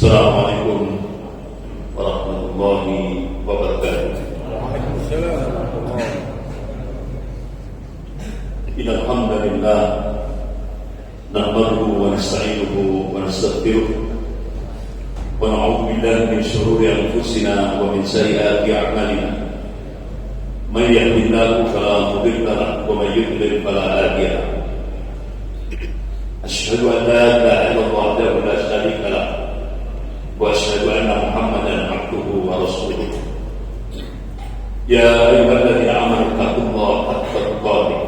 Assalamualaikum warahmatullahi wabarakatuh. Waalaikumsalam. Innal hamdalillah nahmaduhu wa nasta'inuhu wa nastaghfiruh wa na'udzu billahi min shururi anfusina wa min sayyiati a'malina. Man yahdihillahu fala mudilla lahu wa man yudlil fala hadiya lahu. Asyhadu an la ilaha illallah wahdahu la syarika lahu wa asyhadu anna Muhammadan abduhu wa rasuluh. Ya ayyuhalladzina amanu taqullaha haqqa tuqatih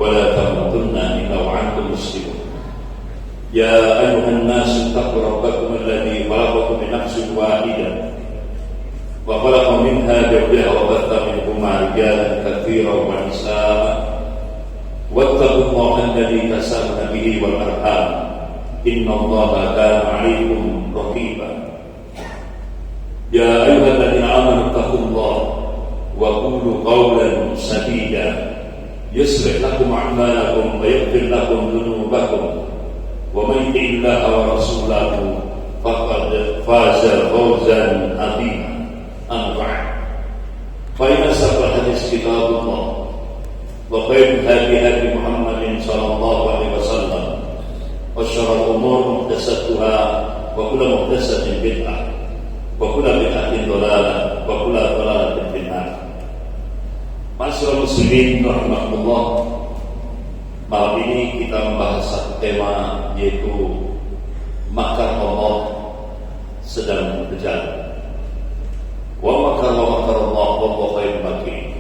wa la tamutunna illa wa antum muslimun. Ya ayyuhan nasu taqu rabbakum alladzi khalaqakum min nafsin wahidah wa khalaqa minha zawjaha wa batha minhuma rijalan katsiran wa nisaa'a wattaqullaha alladzi tasaaluna bihi wal arham innallaha kana 'alaykum raqiba. Ya ayyuhalladzina amanu taqullaha wa qulu qawlan sadida yuslih lakum a'malakum wa yaghfir lakum dhunubakum wa man yuti'illaha wa rasulahu faqad faza fawzan 'azima. Amma ba'd. Fa inna ashrafal hadits kitabullah wa khairul hadi Muhammadin sallallahu alaihi wasallam wa syarrul umur muhdatsatuha wa kullu muhdatsatin bid'ah wa kullu bid'atin dhalalah wa kullu dhalalatin finnar. Masyaallah muslimin rahimakumullah. Malam ini kita membahas satu tema, yaitu makar Allah sedang berjalan. Wa makar Allah wallahu khairul makirin.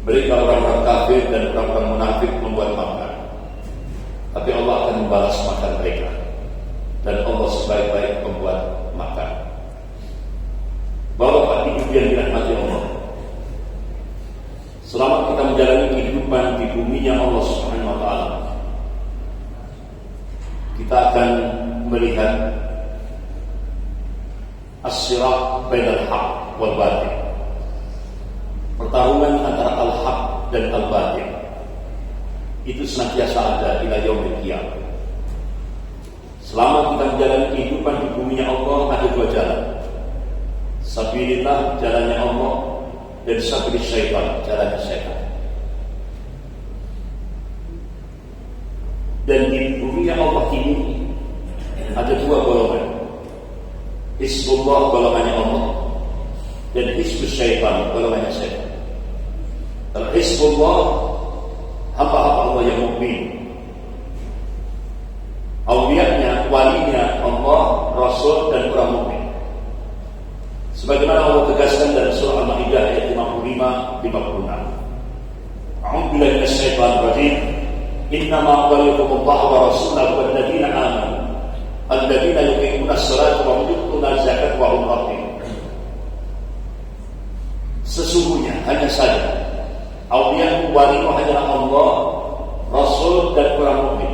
Mereka orang-orang kafir dan orang-orang munafik membuat makar, tapi Allah akan membalas makar mereka, dan Allah sebaik-baik membuat makar. Bapak Ibu yang dirahmati Allah, selama kita menjalani kehidupan di buminya Allah Subhanahu wa taala, kita akan melihat as-sirat bainal haq wal batil. Pertarungan antara al-haq dan al-batil itu senantiasa ada ila yaumil qiyamah. Selama kita menjalani kehidupan di buminya Allah, ada dua jalan. Sabilillah, jalannya Allah, dan sabilis syaitan, jalannya syaitan. Dan di buminya Allah ini ada dua golongan. Hizbullah, golongannya Allah, dan hizbus syaitan, golongannya syaitan. Kalau Hizbullah, hamba-hamba Allah yang mukmin, awliyanya, walinya Allah, Rasul, dan orang mukmin. Sebagaimana Allah tegaskan dalam surah Al-Maidah ayat 55-56. A'udzu billahi minasyaitonir rajim. Innama waliyukumullahu wa rasuluhu walladzina amanu alladzina yuqimuna as-salata wa yu'tuna az-zakata wa hum raqiun. Sesungguhnya hanya saja awliya wali hanyalah Allah, Rasul, dan orang mukmin.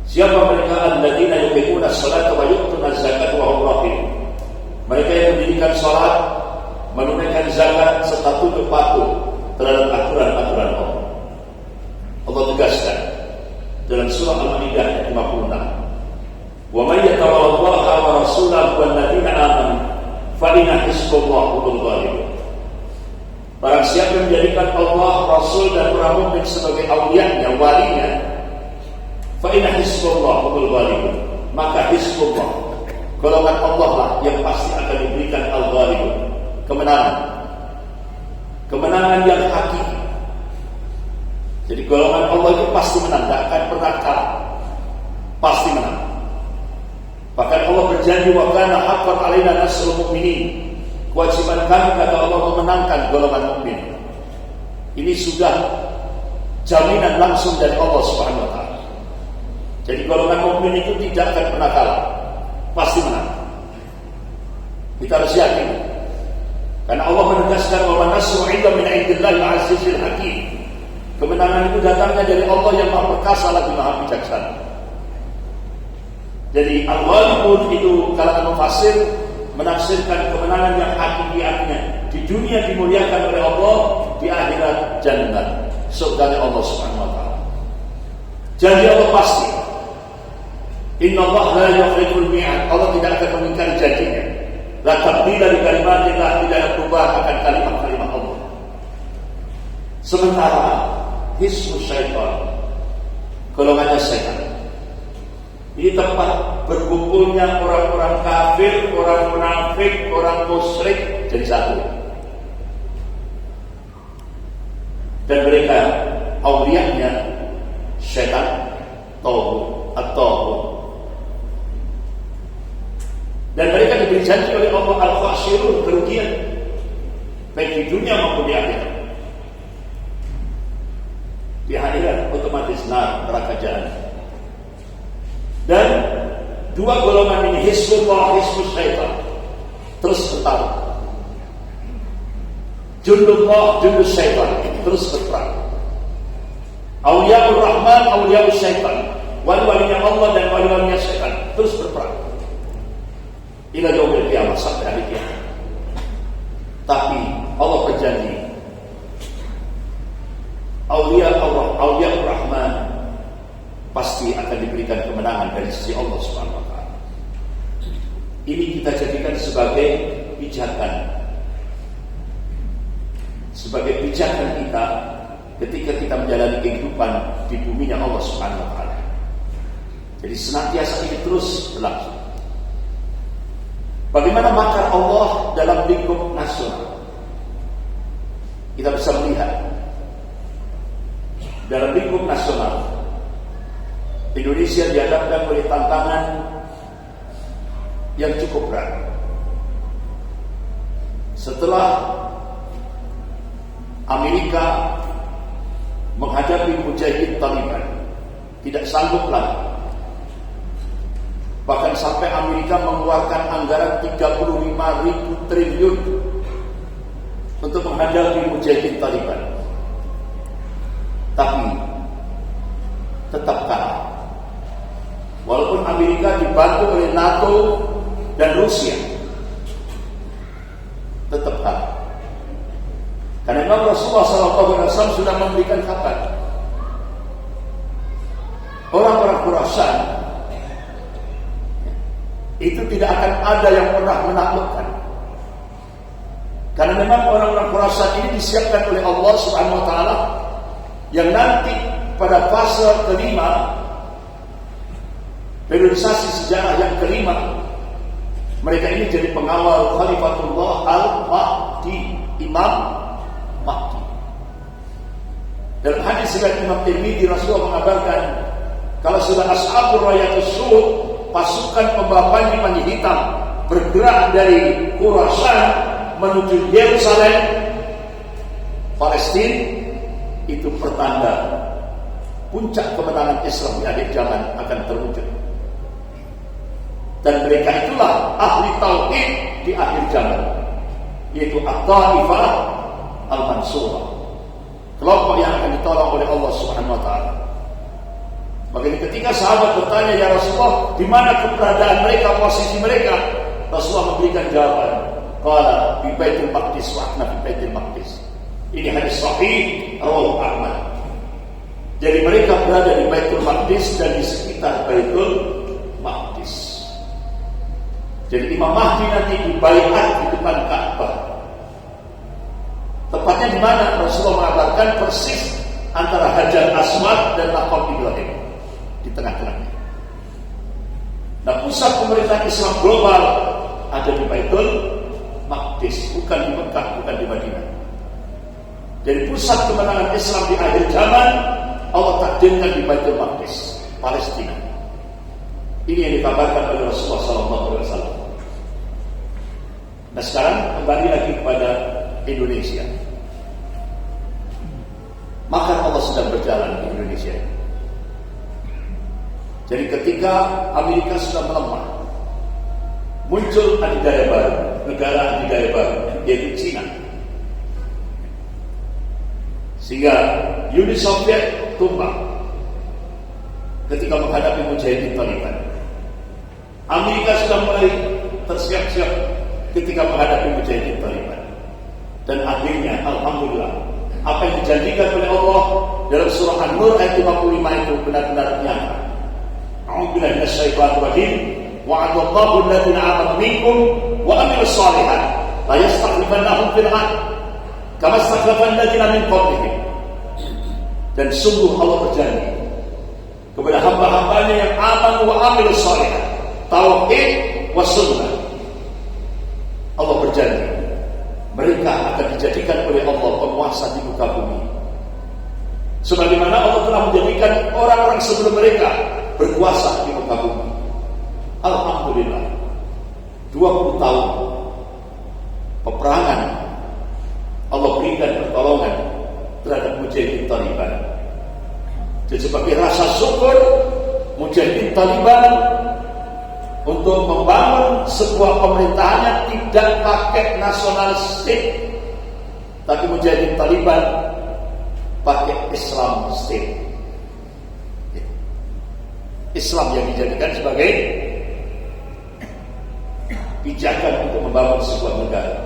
Siapa mereka? Alladzina yuqimuna as-salata wa yu'tuna az-zakata wa hum raqiun. Mereka yang mendirikan salat, menunaikan zakat serta tunduk patuh terhadap aturan-aturan Allah. Allah tegaskan dalam surah Al-Maidah ayat 56. Wa may yatawallallaha wa rasulahu walladzina amanu fa inna hizballahi humul ghalibun. Barang siapa yang menjadikan Allah, Rasul, dan orang mukmin sebagai awliyanya, walinya, fa inna hizballahi humul ghalibun, maka hizbullah, golongan Allah lah yang pasti akan diberikan al-ghalibun, kemenangan. Kemenangan yang hakiki. Jadi golongan Allah itu pasti menang, tidak akan pernah kalah, pasti menang. Bahkan Allah berjanji, wa kana haqqan 'alaina nasrul mu'minin. Kewajiban kami, kata Allah, memenangkan golongan mukmin. Ini sudah jaminan langsung dari Allah Subhanahu wa taala. Jadi golongan mukmin itu tidak akan pernah kalah, pasti menang. Kita harus yakin. Karena Allah menegaskan bahwa nasru 'inda min 'indillahil 'azizil hakim. Kemenangan itu datangnya dari Allah yang Maha Perkasa lagi Maha Bijaksana. Jadi al-ghalibun itu kalangan mufassir menafsirkan kemenangan yang hakikiatnya di dunia dimuliakan oleh Allah, di akhirat jannah, surganya Allah Subhanahu wa taala. Janji Allah pasti. Inna Allah la yukhliful mi'ad. Allah tidak akan mengingkari janjinya. La tabdila li kalimatillah, tidak ada perubahan akan kalimat-kalimat Allah. Sementara Hizbus Syaitan, golongannya setan, ini tempat berkumpulnya orang-orang kafir, orang munafik, orang musyrik jadi satu. Dan mereka awliyahnya setan, tauhid atau dan mereka diberi janji oleh Allah al-khasirun, kerugian baik di dunia maupun di akhirat. Di akhirat otomatis neraka jahanam. Dan dua golongan ini, Hizbullah, Hizbus Syaitan, terus bertarung. Jundullah, Jundus Syaitan, terus berperang. Awliyaur Rahman, Awliyaus Syaitan, wali-walinya Allah dan wali-walinya Syaitan, terus berperang. Ila yaumil qiyamah, sampai hari kiamat. Tapi Allah berjanji, Awliyaur Rahman pasti akan diberikan kemenangan dari sisi Allah Subhanahu wa taala. Ini kita jadikan sebagai pijakan. Sebagai pijakan kita ketika kita menjalani kehidupan di buminya Allah Subhanahu wa taala. Jadi senantiasa ini terus berlangsung. Bagaimana makar Allah dalam lingkup nasional? Kita bisa melihat dalam lingkup nasional Indonesia dihadapkan oleh tantangan yang cukup berat. Setelah Amerika menghadapi mujahidin Taliban, tidak sanggup lagi. Bahkan sampai Amerika mengeluarkan anggaran 35.000 triliun untuk menghadapi mujahidin Taliban. Tapi tetap kalah. Walaupun Amerika dibantu oleh NATO dan Rusia, tetap kalah. Karena Imam Rasulullah SAW sudah memberikan kabar, orang-orang Khurasan itu tidak akan ada yang pernah menaklukkan. Karena memang orang-orang Khurasan ini disiapkan oleh Allah Subhanahu wa taala, yang nanti pada fase kelima, periodisasi sejarah yang kelima, mereka ini jadi pengawal Khalifatullah Al-Mahdi, Imam Mahdi. Dalam hadis riwayat Imam Tirmidzi, Rasulullah mengabarkan, kalau sudah Ashabur Rayatus Sud, pasukan pembawa panji hitam bergerak dari Khurasan menuju Yerusalem, Palestina, itu pertanda puncak kemenangan Islam di akhir zaman akan terwujud. Dan mereka itulah ahli tauhid di akhir zaman, yaitu At-Taifah Al-Mansurah, kelompok yang akan ditolong oleh Allah Subhanahu wa taala. Makanya ketika sahabat bertanya, ya Rasulullah, di mana keberadaan mereka, posisi mereka? Rasulullah memberikan jawaban, qala bi Baitul Maqdis wa ahna bi Baitul Maqdis. Ini hadis sahih rawahu Ahmad. Jadi mereka berada di Baitul Maqdis dan di sekitar Baitul Maqdis. Jadi Imam Mahdi nanti dibaiat di depan Ka'bah. Tepatnya di mana? Rasulullah mengabarkan persis antara Hajar Aswad dan Maqam Ibrahim, di tengah-tengahnya. Nah, pusat pemerintahan Islam global ada di Baitul Maqdis, bukan di Mekah, bukan di Madinah. Jadi pusat kemenangan Islam di akhir zaman Allah takdirkan di Baitul Maqdis, Palestina. Ini yang dikabarkan oleh Rasulullah SAW. Nah, sekarang kembali lagi kepada Indonesia. Maka Allah sedang berjalan di Indonesia. Jadi ketika Amerika sudah melemah, muncul adidaya baru, negara adidaya baru, yaitu Cina. Sehingga Uni Soviet tumbang ketika menghadapi mujahidin Taliban. Amerika sudah mulai tersiap-siap ketika menghadapi mujahidin Taliban. Dan akhirnya, alhamdulillah, apa yang dijanjikan oleh Allah dalam surah An-Nur ayat 55 itu benar-benar nyata. billahi minasyaitonir rajim. Wa'adallahu alladziina aamanu minkum wa 'amilus shalihat la yastakhlifannahum fil ardh kama istakhlafa alladziina min qablihim. Dan sungguh Allah berjanji kepada hamba-hambanya yang aman wa 'amilus shalihat, tauhid wa sunnah. Allah berjanji mereka akan dijadikan oleh Allah penguasa di muka bumi, sebagaimana Allah telah menjadikan orang-orang sebelum mereka berkuasa di muka bumi. Alhamdulillah, 20 tahun peperangan Allah berikan pertolongan terhadap mujahidin Taliban. Jadi sebagai rasa syukur mujahidin Taliban untuk membangun sebuah pemerintahannya tidak pakai national state, tapi mujahidin Taliban pakai Islam state. Islam yang dijadikan sebagai pijakan untuk membangun sebuah negara.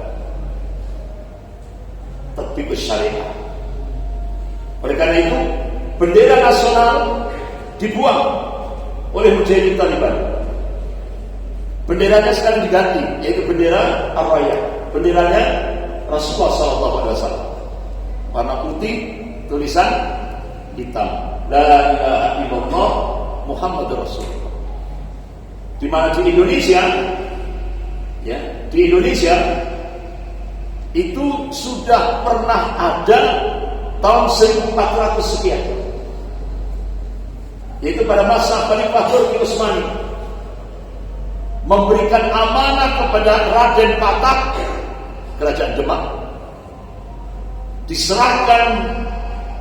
Tatbiq syariah. Oleh karena itu, bendera nasional dibuang oleh mujahidin Taliban. Benderanya sekarang diganti, yaitu bendera Ar-Raya. Benderanya Rasulullah SAW. Warna putih, tulisan hitam. La ilaha illallah Muhammadur Rasulullah. Di mana di Indonesia, ya, di Indonesia itu sudah pernah ada tahun 1400 sekian, yaitu pada masa Khalifah Turki Utsmani, memberikan amanah kepada Raden Patak, Kerajaan Demak, diserahkan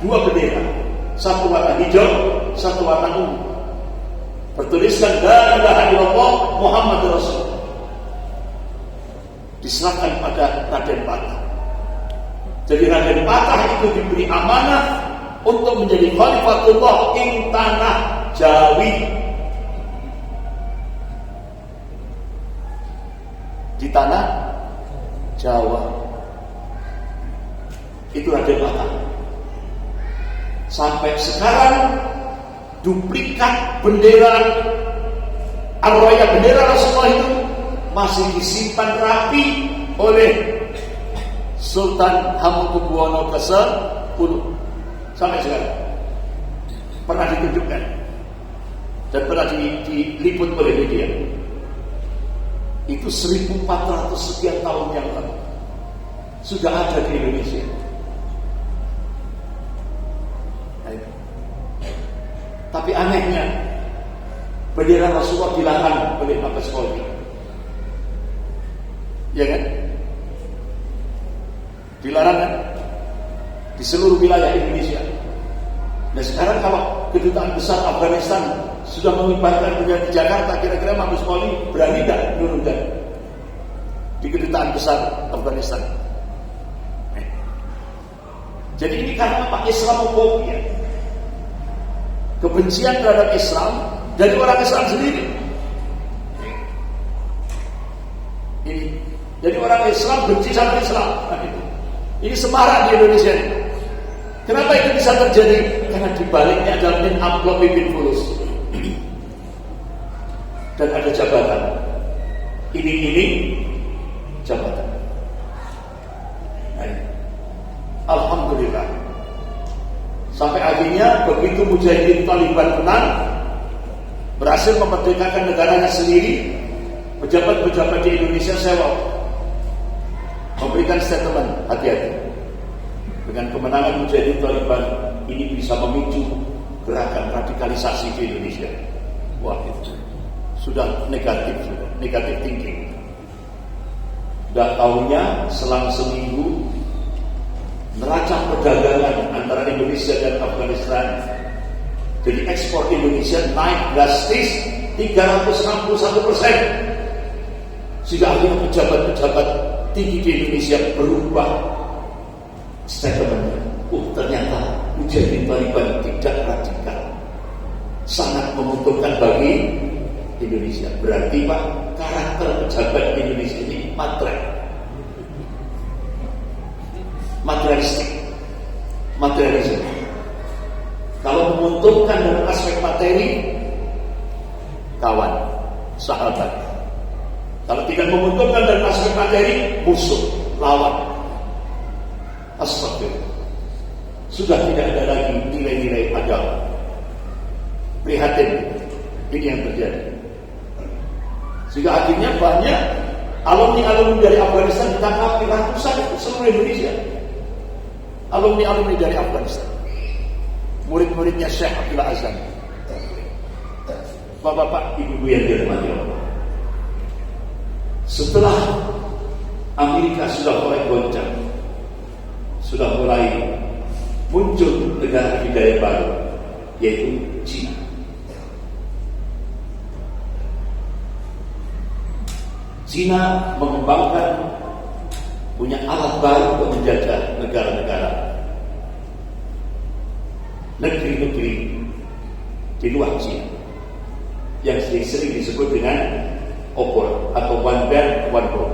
2 bendera, satu warna hijau, satu warna ungu, bertuliskan la ilaha illallah Muhammadur Rasulullah, diserahkan pada Raden Patah. Jadi Raden Patah itu diberi amanah untuk menjadi Khalifatullah ing tanah Jawi, di tanah Jawa. Itu Raden Patah. Sampai sekarang duplikat bendera Ar-Raya, bendera Rasulullah itu masih disimpan rapi oleh Sultan Hamengkubuwono ke-10 sampai sekarang. Pernah ditunjukkan dan pernah diliput oleh media. Itu 1400 sekian tahun yang lalu sudah ada di Indonesia. Tapi anehnya bendera Rasulullah dilarang oleh Mabes Polri, ya kan? Dilarang kan? Di seluruh wilayah Indonesia. Nah sekarang kalau kedutaan besar Afghanistan sudah mengibarkan bendera di Jakarta, kira-kira Mabes Polri berani tidak menurunkan di kedutaan besar Afghanistan? Jadi ini karena apa? Islamofobia, kebencian terhadap Islam dari orang Islam sendiri. Ini jadi orang Islam benci sama Islam. Ini semarak di Indonesia ini. Kenapa itu bisa terjadi? Karena dibaliknya ada min amplop bin fulus dan ada jabatan. Ini jabatan. Alhamdulillah. Sampai akhirnya begitu mujahidin Taliban menang, berhasil memerdekakan negaranya sendiri, pejabat-pejabat di Indonesia sewa memberikan statement, hati-hati. Dengan kemenangan mujahidin Taliban ini bisa memicu gerakan radikalisasi di Indonesia. Wah, itu sudah negatif thinking. Sudah tahunya selang seminggu neraca perdagangan antara Indonesia dan Afghanistan, jadi ekspor Indonesia naik drastis 361%. Sehingga akhirnya pejabat-pejabat tinggi di Indonesia berubah statementnya. Ternyata mujahidin Taliban tidak radikal, sangat menguntungkan bagi Indonesia. Berarti Pak, karakter pejabat di Indonesia ini materialisme. Kalau menguntungkan dalam aspek materi, kawan, sahabat. Kalau tidak menguntungkan dari aspek materi, musuh, lawan. Astagfirullah. Sudah tidak ada lagi nilai-nilai agama. Prihatin, ini yang terjadi. Sehingga akhirnya banyak alumni-alumni dari Afghanistan ditangkap ratusan seluruh Indonesia. Alumni-alumni dari Afghanistan, murid-muridnya Syekh Abdullah Azam. Bapak-bapak, ibu-ibu yang dirahmati Allah, setelah Amerika sudah mulai goncang, sudah mulai muncul negara hidayah baru, yaitu Cina. Cina mengembangkan, punya alat baru untuk menjajah negara-negara, negeri-negeri di luar Cina, yang sering disebut dengan OBOR atau One Belt One Road.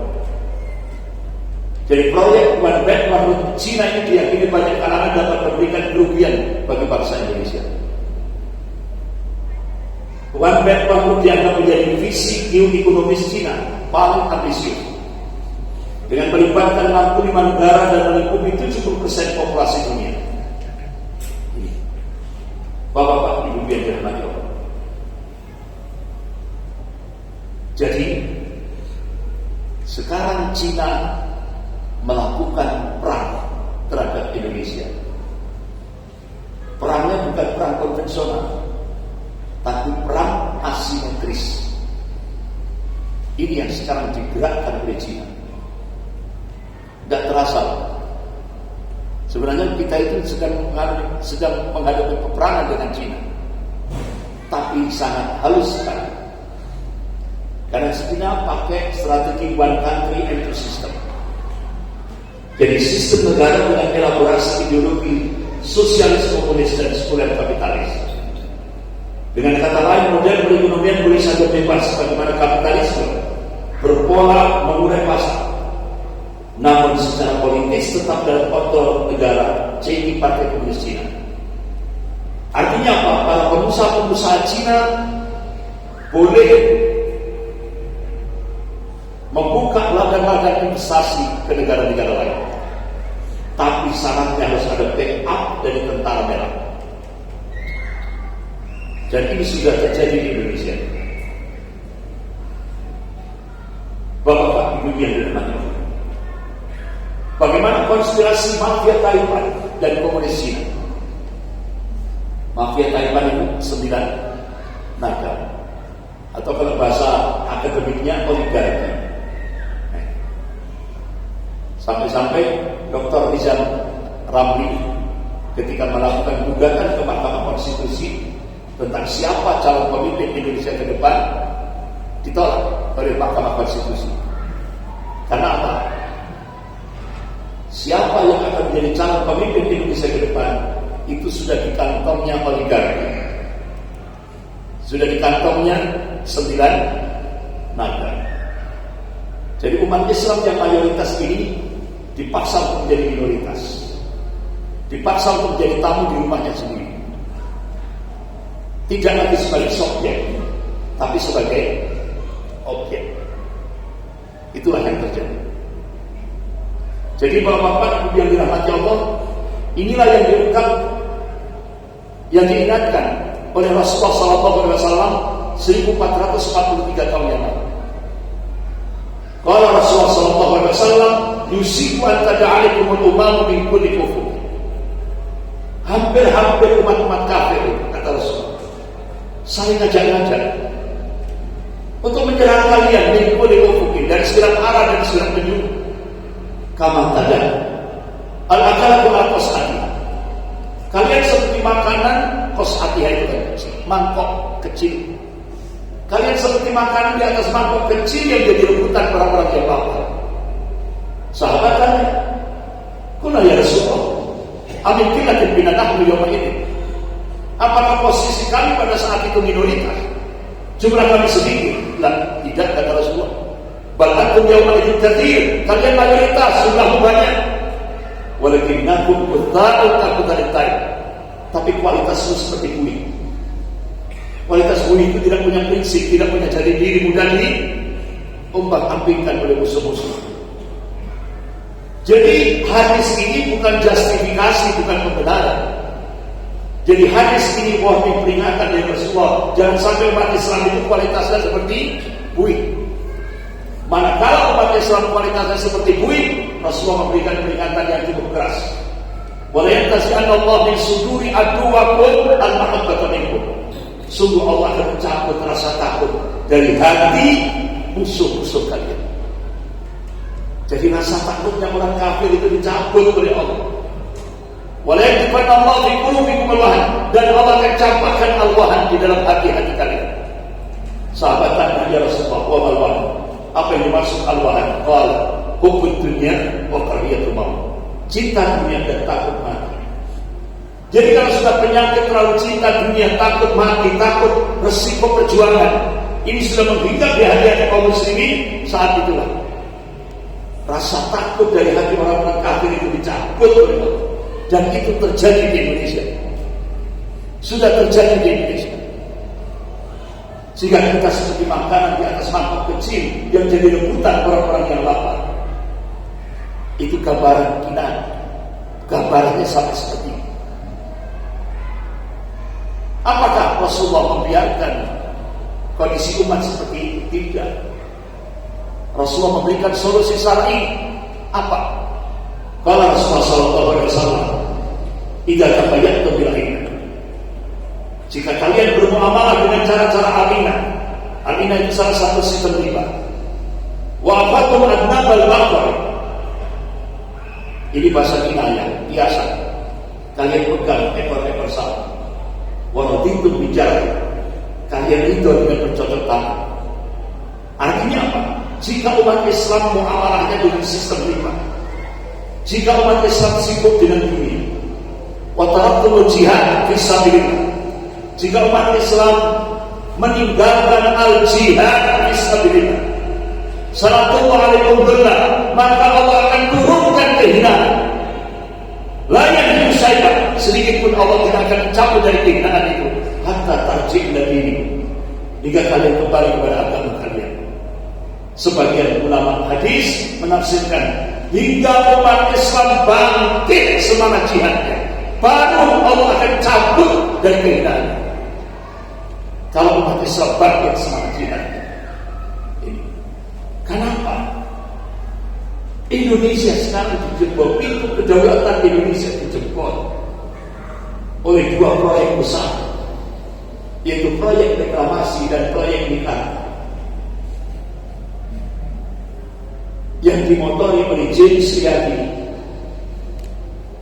Jadi proyek One Belt One Road Cina ini diyakini banyak kalangan dapat memberikan kerugian bagi bangsa Indonesia. One Belt One Road dianggap menjadi visi geoekonomis Cina paling ambisius, dengan melibatkan 65 negara dan melingkupi 70% populasi dunia. Ini, bapak-bapak, ibu yang dirahmati Allah. Jadi sekarang Cina melakukan perang terhadap Indonesia. Perangnya bukan perang konvensional, tapi perang asimetris. Ini yang sekarang digerakkan oleh Cina. Tidak terasa. Sebenarnya kita itu sedang menghadapi peperangan dengan Cina, tapi sangat halus sekali. Karena Cina pakai strategi one country and two system. Jadi sistem negara dengan elaborasi ideologi sosialis, komunis, dan sekuler kapitalis. Dengan kata lain, model perekonomian boleh saja bebas bagaimana kapitalisme berpola mengurai pasar, namun secara politis tetap dalam kontrol negara, jadi Partai Komunis Cina. Artinya apa? Para pengusaha-pengusaha Cina boleh membuka ladang-ladang investasi ke negara-negara lain, tapi syaratnya harus ada backup dari tentara merah. Dan ini sudah terjadi di Indonesia. Bapak-bapak, ibu yang dirahmati Allah, bagaimana konspirasi mafia Taiwan dan komunis Cina? Mafia Taiwan itu 9 naga, atau kalau bahasa akademiknya oligarki. Sampai-sampai Dr. Rizal Ramli ketika melakukan gugatan ke Mahkamah Konstitusi tentang siapa calon pemimpin Indonesia ke depan, ditolak oleh Mahkamah Konstitusi. Karena apa? Siapa yang akan menjadi calon pemimpin Indonesia ke depan itu sudah di kantongnya oligarki, sudah di kantongnya 9 naga. Jadi umat Islam yang mayoritas ini dipaksa untuk menjadi minoritas, dipaksa untuk menjadi tamu di rumahnya sendiri, tidak lagi sebagai subjek, tapi sebagai objek. Itulah yang terjadi. Jadi bapak-bapak yang dirahmati Allah, inilah yang diungkap, yang diingatkan oleh Rasulullah SAW 1443 tahun yang lalu. Kalau Rasulullah SAW yusiku antada alaikumul umamu min kulli kufur. Hampir-hampir umat-umat kafir, kata Rasulullah, saling ngajak-ngajak untuk menyerang kalian min kulli kufur, dari segala arah dan segala penjuru. Kama tada al-akalatul al-qas'ati, kalian seperti makanan qas'ati, itu kan mangkok kecil. Kalian seperti makanan di atas mangkok kecil yang jadi rebutan orang-orang yang lapar. Sahabat tanya, "Kuna ya Rasulullah, amin kilatin binatahmu yawma ini." Apakah posisi kami pada saat itu minoritas? Jumlah kami sedikit? Lah, tidak, kata Rasulullah. Bal antum yawma idin katsir, kalian mayoritas, jumlahmu banyak. Walakinnakum qudza'u taqudalit taib, tapi kualitasmu seperti kuning. Kualitas bui itu tidak punya prinsip, tidak punya jati diri, mudah diombang-ambingkan oleh musuh-musuh. Jadi hadis ini bukan justifikasi, bukan pembenaran. Jadi hadis ini warning peringatan dari Rasulullah, jangan sampai umat Islam itu kualitasnya seperti bui. Manakala umat Islam kualitasnya seperti bui, Rasulullah memberikan peringatan yang cukup keras. Wala yantasi'anna Allah min suduri aduwakum al-mahabbata minkum. Sungguh Allah akan mencabut rasa takut dari hati musuh-musuh kalian. Jadi rasa takutnya orang kafir itu dicabut oleh Allah. Wala yantasi'anna Allah fi qulubikum al-wahan, dan Allah akan campakkan al-wahan di dalam hati-hati kalian. Sahabat tanya, ya Rasulullah, wa al-wahan, apa yang dimaksud al-wahan? Qala hubbud dunya wa karahiyatul maut. Cinta dunia dan takut mati. Jadi kalau sudah penyakit terlalu cinta dunia, takut mati, takut resiko perjuangan, ini sudah menghinggap di hati kaum muslimin, saat itulah rasa takut dari hati orang-orang kafir itu dicabut oleh Allah. Dan itu terjadi di Indonesia. Sudah terjadi di Indonesia. Sehingga kita seperti makanan di atas mangkok kecil yang jadi rebutan orang-orang yang lapar. Itu gambaran kita. Gambarannya sama seperti ini. Apakah Rasulullah membiarkan kondisi umat seperti itu? Tidak. Rasulullah memberikan solusi syar'i. Apa? Kalau Rasulullah SAW, "Idza tabayya'tum bil aina." Jika kalian bermuamalah dengan cara-cara alina itu salah satu sistem riba. Wa afatum adnabal baqar. Ini bahasa kinayah, biasa. Kalian pegang ekor-ekor sapi. Waraditum bicara. Kalian ridho dengan bercocok tanam. Artinya apa? Jika umat Islam muamalahnya dengan sistem riba, jika umat Islam sibuk dengan dunia, wa taraktumul jihad fi sabilillah, jika umat Islam meninggalkan al-jihad fi sabilillah, sallallahu alaihi wasallam, maka Allah akan turunkan kehinaan. Layan syaitan, sedikit pun Allah tidak akan cabut dari kehinaan itu, hatta tarji' ila dini, hingga kalian kembali kepada agama kalian. Sebagian ulama hadis menafsirkan hingga umat Islam bangkit semangat jihadnya, baru Allah akan cabut dari kehinaan. Kalau umat Islam bangkit semangat jihadnya. Kenapa? Indonesia sekarang dijebol, pintu kedaulatan Indonesia dijebol oleh dua proyek besar, yaitu proyek reklamasi dan proyek nikah, yang dimotori oleh James Riyadi,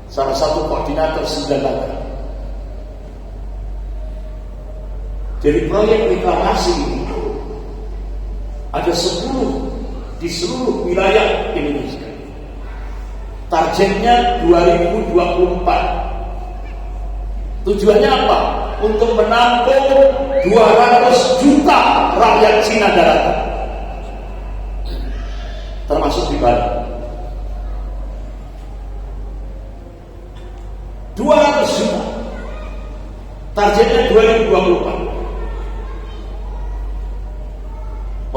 salah satu koordinator 9 Langkah. Jadi proyek reklamasi itu ada 10 di seluruh wilayah Indonesia. Targetnya 2024. Tujuannya apa? Untuk menampung 200 juta rakyat Cina daratan, termasuk di Bali. 200 juta. Targetnya 2024.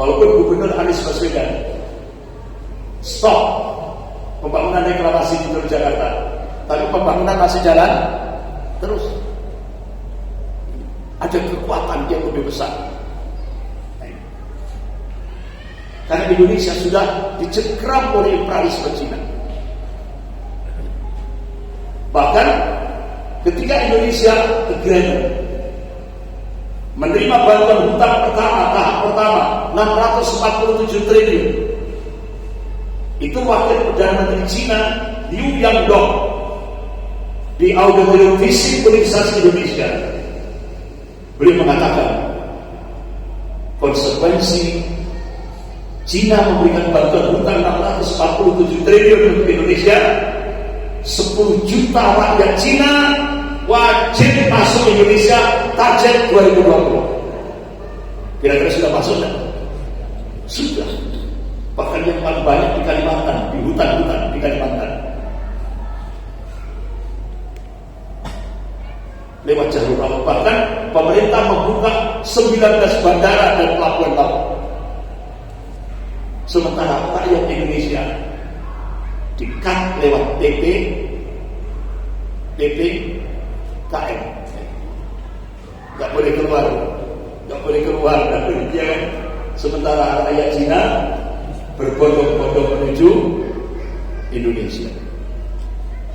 Walaupun Gubernur Anies Baswedan stop pembangunan reklamasi di Teluk Jakarta, tapi pembangunan masih jalan terus. Ada kekuatan yang lebih besar. Karena Indonesia sudah dicengkram oleh imperialisme Cina. Bahkan ketika Indonesia agreement menerima bantuan hutang tahap pertama 647 triliun, itu wakil Perdana Menteri Cina Liu Yangdong di auditorium visi Universitas Indonesia, beliau mengatakan konsekuensi Cina memberikan bantuan hutang 647 triliun untuk Indonesia, 10 juta rakyat Cina wajib masuk Indonesia target 2020. Kira-kira sudah masuk kan? Sudah. Bahkan yang paling banyak di Kalimantan, di hutan-hutan di Kalimantan. lewat jalur laut. Bahkan pemerintah membuka 19 bandara dan pelabuhan laut. Sementara rakyat Indonesia di-cut lewat PPKM. Gak boleh keluar dari kan. Sementara rakyat Cina berbondong-bondong menuju Indonesia.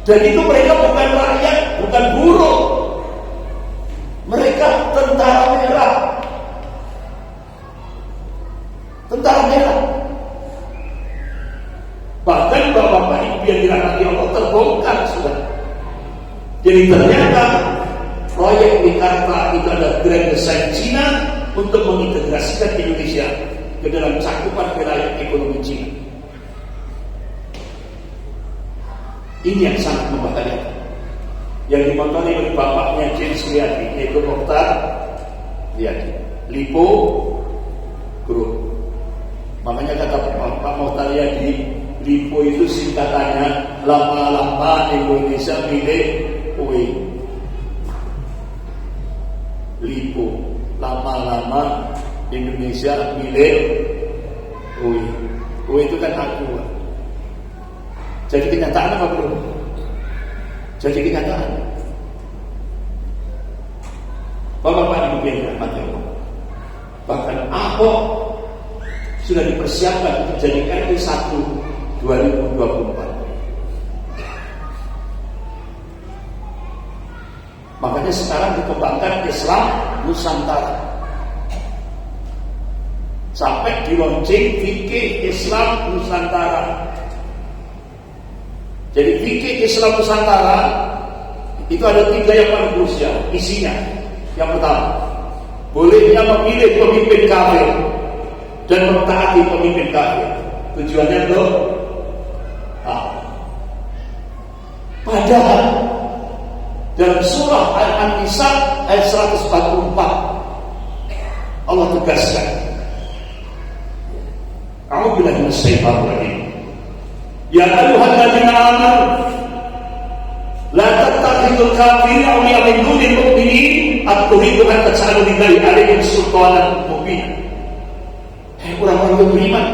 Dan itu mereka bukan rakyat, bukan buruh. Mereka tentara merah. Tentara merah. Bahkan bapak-bapak ibu yang dirahmati Allah terbongkar sudah. Jadi ternyata proyek Mekarta itu adalah grand design Cina untuk mengintegrasikan Indonesia ke dalam cakupan wilayah ekonomi Cina. Ini yang sangat membahayakan. Yang dimontori oleh bapaknya James Riyadi, yaitu Mokhtar Riyadi, Lipo Group. Makanya kata Pak Mokhtar Riyadi, Lipo itu singkatannya lama-lama Indonesia milik UI. Lipo, lama-lama Indonesia milik UI. UI itu kan aku. Jadi kenyataan apa belum? Jadi kenyataan. Bapak-bapak ibu yang dirahmati Allah. Bahkan Ahok sudah dipersiapkan untuk jadi RI 1 2024. Makanya sekarang dikembangkan Islam Nusantara. Sampai di launching fikih Islam Nusantara. Jadi fikih Islam Nusantara itu ada 3 yang paling krusial isinya. Yang pertama, bolehnya memilih pemimpin kafir dan mentaati pemimpin kafir. Tujuannya untuk padahal dalam surah Al-Nisa ayat 144 Allah tegaskan, A'udzubillahi minasyaitonir rajim. Ya ayyuhalladzina amanu la tattakhidul kafirina awliya min dunil mu'minin aturidu an taj'alu lillahi 'alaihim sultanan mubina. Hai orang-orang yang beriman,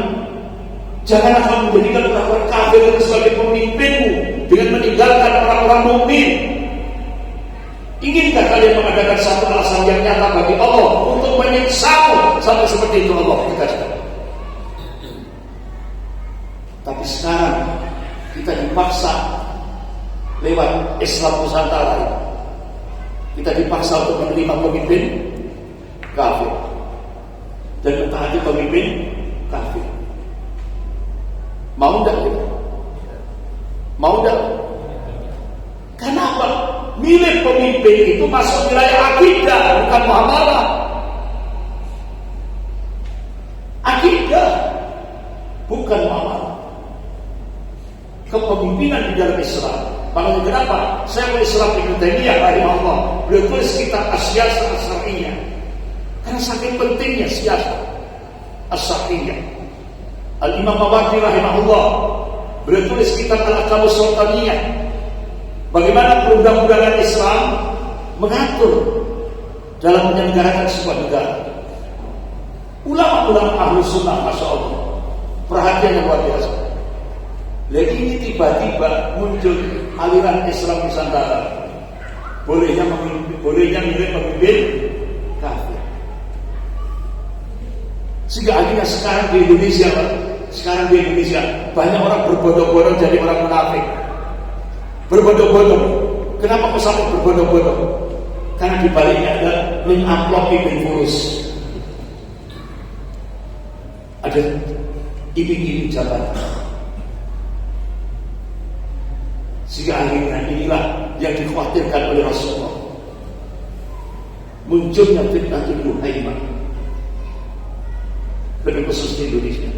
janganlah kamu menjadikan orang-orang kafir itu sebagai pemimpinmu dengan meninggalkan orang-orang mukmin. Inginkah kalian mengadakan satu alasan yang nyata bagi Allah untuk menyiksamu sampai seperti itu? Allah tegaskan. Tapi sekarang kita dipaksa lewat Islam Nusantara ini. Kita dipaksa untuk menerima pemimpin kafir dan mentaati pemimpin kafir. Mau enggak kita? Mau enggak? Kenapa? Milih pemimpin itu masuk wilayah akidah, bukan muamalah. Akidah, bukan muamalah. Kepemimpinan di dalam Islam. Makanya kenapa Syekhul Islam Ibnu Taimiyah rahimahullah beliau tulis kitab As-Siyasah As-Syar'iyyah. Karena saking pentingnya siasat As-Syar'iyyah. Al-Imam Mawardi rahimahullah beliau tulis kitab Al-Ahkam As-Sultaniyah. Bagaimana perundang-undangan Islam mengatur dalam menyelenggarakan sebuah negara. Ulama-ulama Ahlus Sunnah, Masya Allah, perhatian yang luar biasa. Jadi ini tiba-tiba muncul aliran Islam Nusantara. Bolehnya milih pemimpin kafir. Sehingga akhirnya sekarang di Indonesia banyak orang berbondong-bondong jadi orang munafik. Berbondong-bondong. Kenapa kok sampai berbondong-bondong? Karena dibaliknya ada amplop ibn furus. Ada iming-iming jabatan. Sehingga akhirnya inilah yang dikhawatirkan oleh Rasulullah. Munculnya fitnatul Duhaimah. Lebih khusus di Indonesia.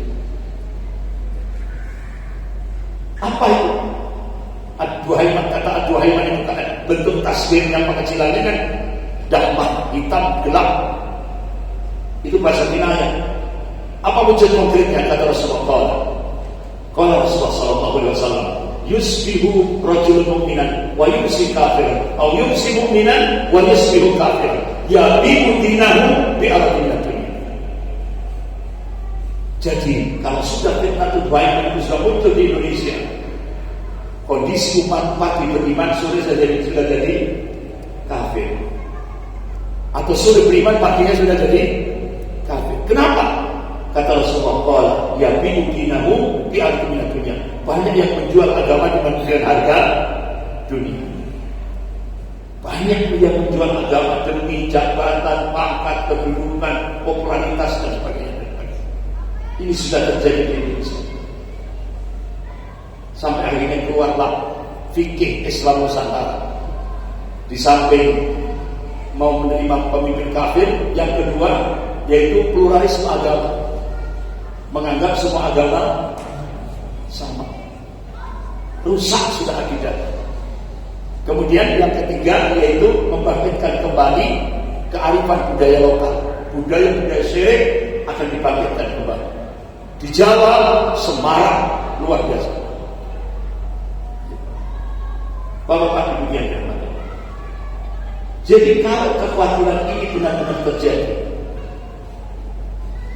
Apa itu? Ad-Duhaimah, kata Ad-Duhaimah itu kan bentuk tasbih yang pengecilannya kan dahmah, hitam, gelap. Itu bahasa kinayah. Apa wujud konkretnya? Kata Rasulullah. Kalau Rasulullah SAW yusbihu rajulun mu'minan wa yumsi kafiran atau yumsi mu'minan wa yusbihu kafiran yabi'u dinahu bi aradin dunya. Jadi kalau sudah fitnatul baik itu sudah muncul di Indonesia, kondisi umat pagi beriman sore sudah jadi kafir, atau sore beriman paginya sudah jadi kafir. Kenapa? Kata Rasulullah, ya bi'u dinahu bi aradin dunya. Banyak yang menjual agama dengan harga dunia. Banyak yang menjual agama demi jabatan, pangkat, kedudukan, popularitas dan sebagainya. Ini sudah terjadi di Indonesia. Sampai akhirnya keluarlah fikih Islam Nusantara. Di samping mau menerima pemimpin kafir, yang kedua yaitu pluralisme agama, menganggap semua agama sama. Rusak sudah akidah. Kemudian yang ketiga yaitu membangkitkan kembali kearifan budaya lokal. Budaya syirik akan dibangkitkan kembali. Di Jawa, Semarang luar biasa. Bapak-bapak Ibu yang dirahmati. Jadi kalau kekhawatiran ini benar-benar terjadi,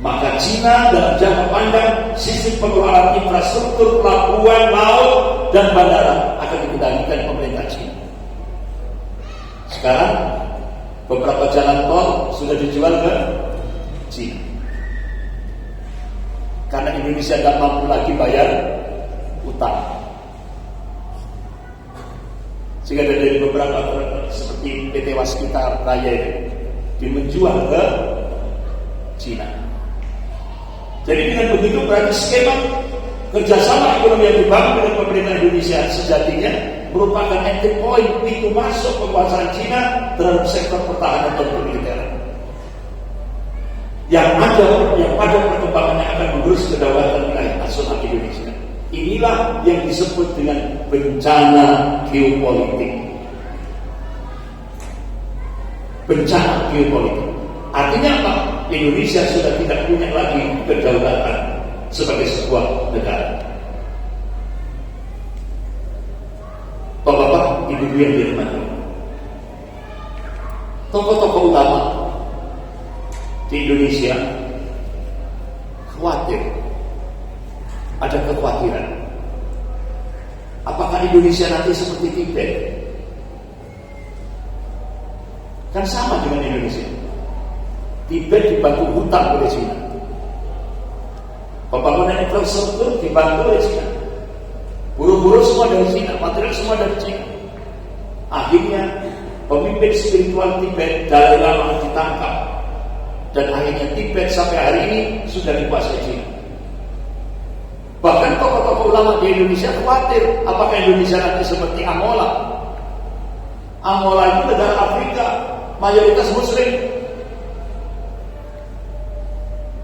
maka Cina dalam jangka panjang sistem pengelolaan infrastruktur pelabuhan, laut dan bandara akan dikendalikan pemerintah Cina. Sekarang beberapa jalan tol sudah dijual ke Cina karena Indonesia tidak mampu lagi bayar utang. Sehingga dari beberapa seperti PT Waskita Raya itu menjual ke Cina. Jadi dengan begitu berarti skema kerjasama ekonomi yang dibangun dengan pemerintah Indonesia sejatinya merupakan entry point, pintu masuk kekuasaan Cina terhadap sektor pertahanan dan kemiliteran. Yang pada perkembangannya akan mengurus kedaulatan wilayah nasional Indonesia. Inilah yang disebut dengan bencana geopolitik. Bencana geopolitik. Artinya apa? Indonesia sudah tidak punya lagi kedaulatan sebagai sebuah negara. Bapak-bapak, ibu-ibu yang dirahmati, tokoh-tokoh utama di Indonesia khawatir, ada kekhawatiran. Apakah Indonesia nanti seperti Tibet? Kan sama dengan Indonesia. Tibet dibantu hutang oleh Cina. Pembangunan infrastruktur dibantu oleh Cina. Buruh-buruh semua dari Cina, material semua dari Cina. Akhirnya pemimpin spiritual Tibet Dalai Lama ditangkap, dan akhirnya Tibet sampai hari ini sudah dikuasai Cina. Bahkan tokoh-tokoh ulama di Indonesia khawatir apakah Indonesia nanti seperti Angola. Angola itu negara Afrika, mayoritas Muslim,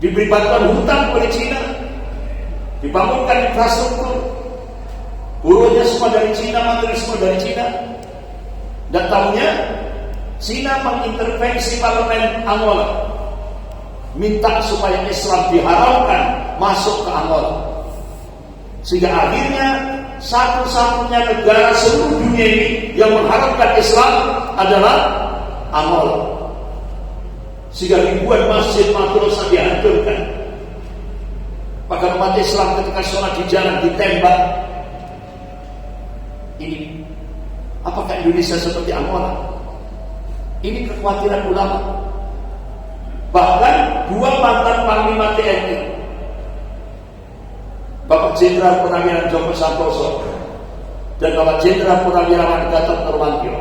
diberi bantuan hutang oleh Cina, dibangunkan infrastruktur, buruhnya semua dari Cina, materi semua dari Cina. Dan tahunya Cina mengintervensi parlemen Angola, minta supaya Islam diharamkan masuk ke Angola. Sehingga akhirnya satu-satunya negara seluruh dunia ini yang mengharamkan Islam adalah Angola. Sehingga ribuan masjid madrasah dihancurkan. Maka umat Islam ketika sholat di jalan ditembak. Ini apakah Indonesia seperti Angola? Ini kekhawatiran ulama. Bahkan dua mantan panglima TNI, Bapak Jenderal Purnawirawan Djoko Santoso dan Bapak Jenderal Purnawirawan Gatot Nurmantio,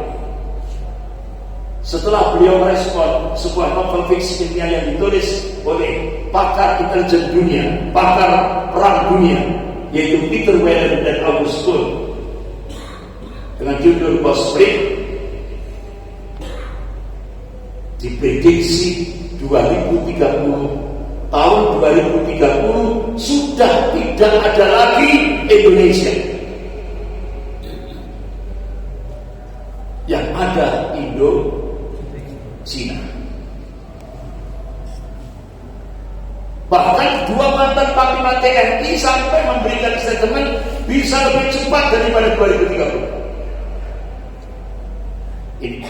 setelah beliau merespon sebuah novel fiksi ilmiah yang ditulis oleh pakar intelijen dunia, pakar perang dunia, yaitu Peter Weyden dan August Kuhn, dengan judul Bosphorus, diprediksi 2030, tahun 2030 sudah tidak ada lagi Indonesia. Yang ada Indo-Cina. Bahkan dua mantan panglima TNI sampai memberikan statement bisa lebih cepat daripada 2030. Ini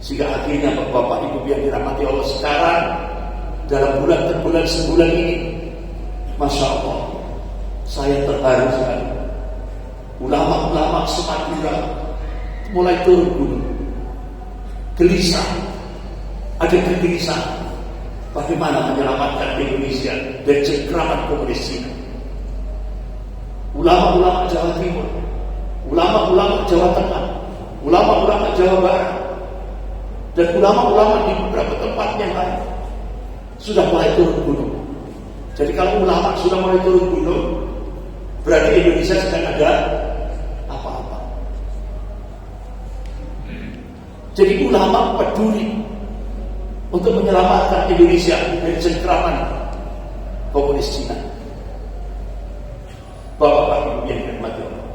sehingga akhirnya Bapak Ibu yang dirahmati Allah, sekarang dalam bulan sebulan ini, Masya Allah, saya terharu sekali. Ulama-ulama Madura mulai turun gunung, gelisah, ada kegelisahan bagaimana menyelamatkan Indonesia dari cengkraman komunis Cina. Ulama-ulama Jawa Timur, ulama-ulama Jawa Tengah, ulama-ulama Jawa Barat, dan ulama-ulama di beberapa tempat yang lain sudah mulai turun gunung. Jadi kalau ulama sudah mulai turun gunung, berarti Indonesia sedang ada apa-apa. Jadi ulama peduli untuk menyelamatkan Indonesia dari cengkraman komunis Cina. Bapak-bapak Ibu yang dirahmati Allah.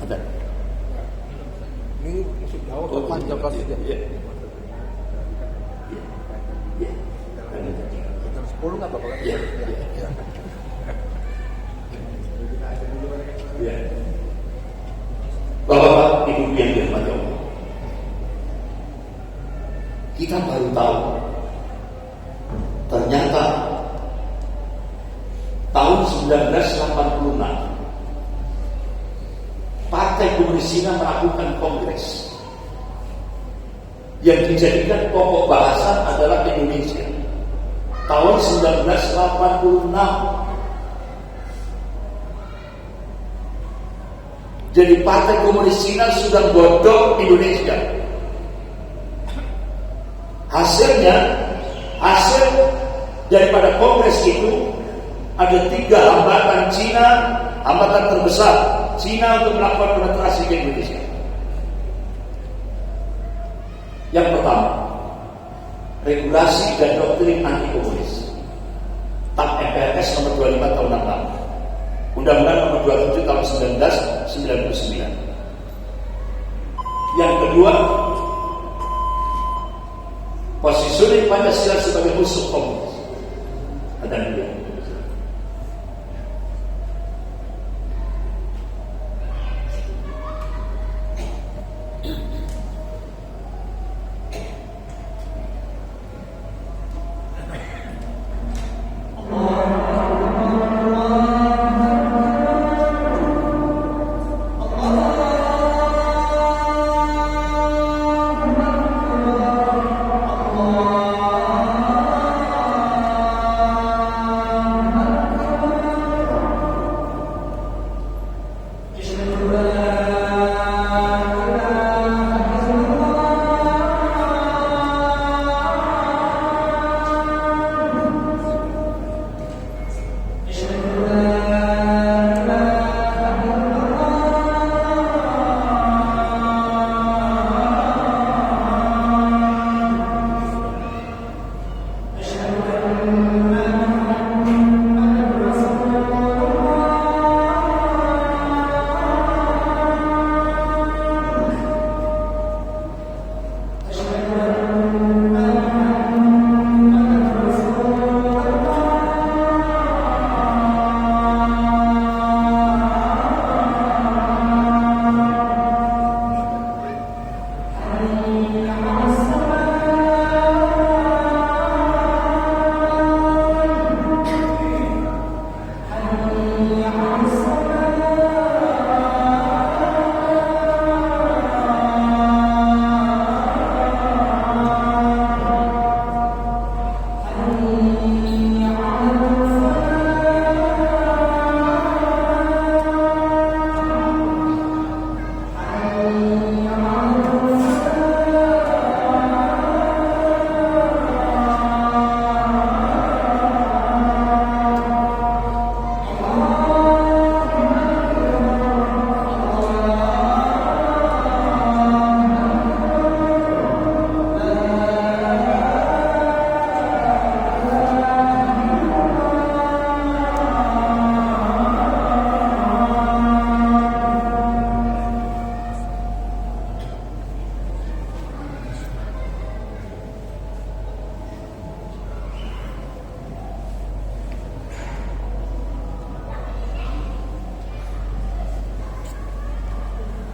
Ada. Ini masuk jauh ke panjang pasti. Iya. Iya. Sekitar 10 nggak Bapak? Iya. Iya. Bapak-bapak Ibu yang dirahmati Allah. Kita baru tahu ternyata tahun 1986 Partai Komunis Cina melakukan kongres yang dijadikan pokok bahasan adalah Indonesia. Tahun 1986. Jadi Partai Komunis Cina sudah godok Indonesia. Hasil daripada kongres itu ada 3 hambatan Cina, hambatan terbesar Cina untuk melakukan penetrasi ke Indonesia. Yang pertama, regulasi dan doktrin anti komunis. TAP MPRS nomor 25 tahun 66, Undang-Undang nomor 27 tahun 1999. Yang kedua, positioning Pancasila sebagai musuh komunis. Ada dua.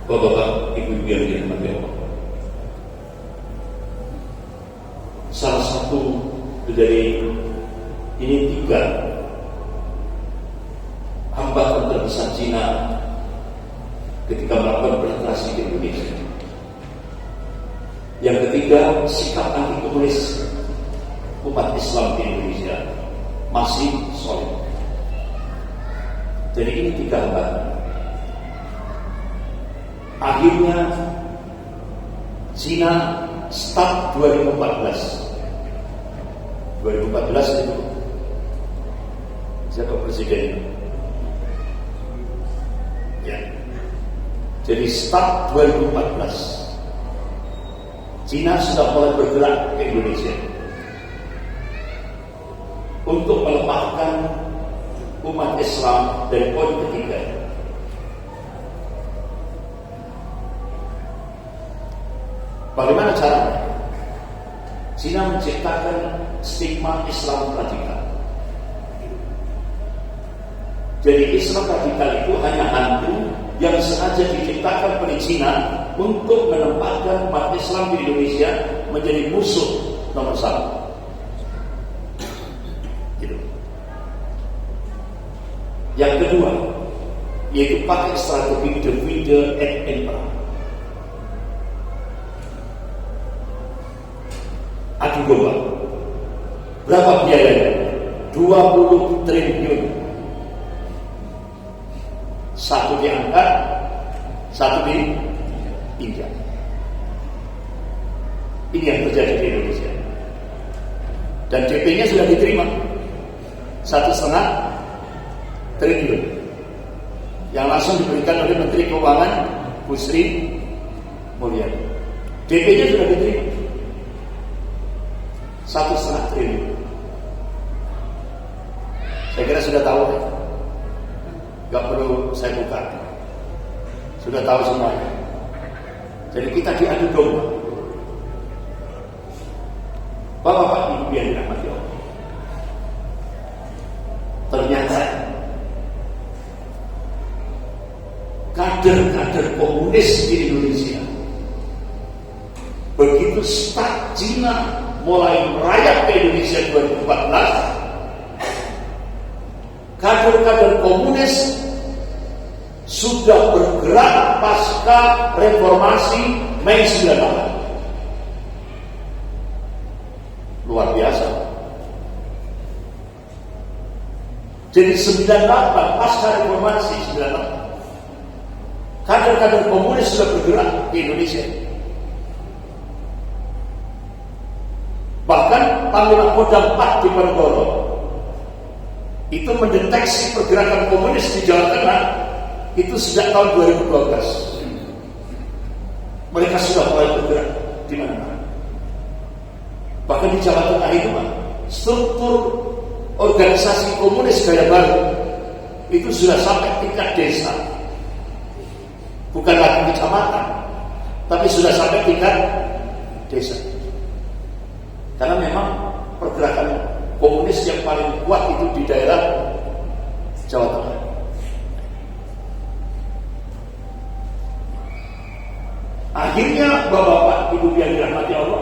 Bapak-bapak, ibu-ibu yang dirahmati Allah, salah satu dari ini 3 hambatan terbesar Cina ketika melakukan penetrasi di Indonesia. Yang ketiga, sikap anti komunis umat Islam di Indonesia masih solid. Jadi ini 3 hambatan. Akhirnya Cina start 2014 itu siapa presiden? Ya. Jadi start 2014 Cina sudah mulai bergerak ke Indonesia untuk melemahkan umat Islam dari poin ketiga. Bagaimana caranya? Cina menciptakan stigma Islam radikal. Jadi Islam radikal itu hanya hantu yang sengaja diciptakan oleh Cina untuk menempatkan umat Islam di Indonesia menjadi musuh nomor 1. Gitu. Yang kedua, yaitu pakai strategi divide and impera. Adu domba. Berapa biayanya? 20 triliun. Satu diangkat, satu diinjak. Ini yang terjadi di Indonesia. Dan DP-nya sudah diterima 1,5 triliun yang langsung diberikan oleh Menteri Keuangan Bu Sri Mulyani. DP-nya sudah diterima 1,5 triliun. Saya kira sudah tahu, gak perlu saya buka, sudah tahu semuanya. Jadi kita diadu domba. Bapak-bapak ibu yang dirahmati Allah, ternyata kader-kader komunis di Indonesia begitu start Cina mulai merayap ke Indonesia 2014, kader-kader komunis sudah bergerak pasca reformasi Mei 98. Luar biasa. Jadi 98 pasca reformasi 98, kader-kader komunis sudah bergerak di Indonesia. Bahkan Panglima Kodam 4 di Ponorogo itu mendeteksi pergerakan komunis di Jawa Tengah itu sejak tahun 2012. Mereka sudah mulai bergerak di mana-mana. Bahkan di Jawa Tengah itu, struktur organisasi komunis gaya baru itu sudah sampai tingkat desa, bukan lagi kecamatan, tapi sudah sampai tingkat desa. Karena memang pergerakan komunis yang paling kuat itu di daerah Jawa Tengah. Akhirnya bapak-bapak ibu yang dirahmati Allah,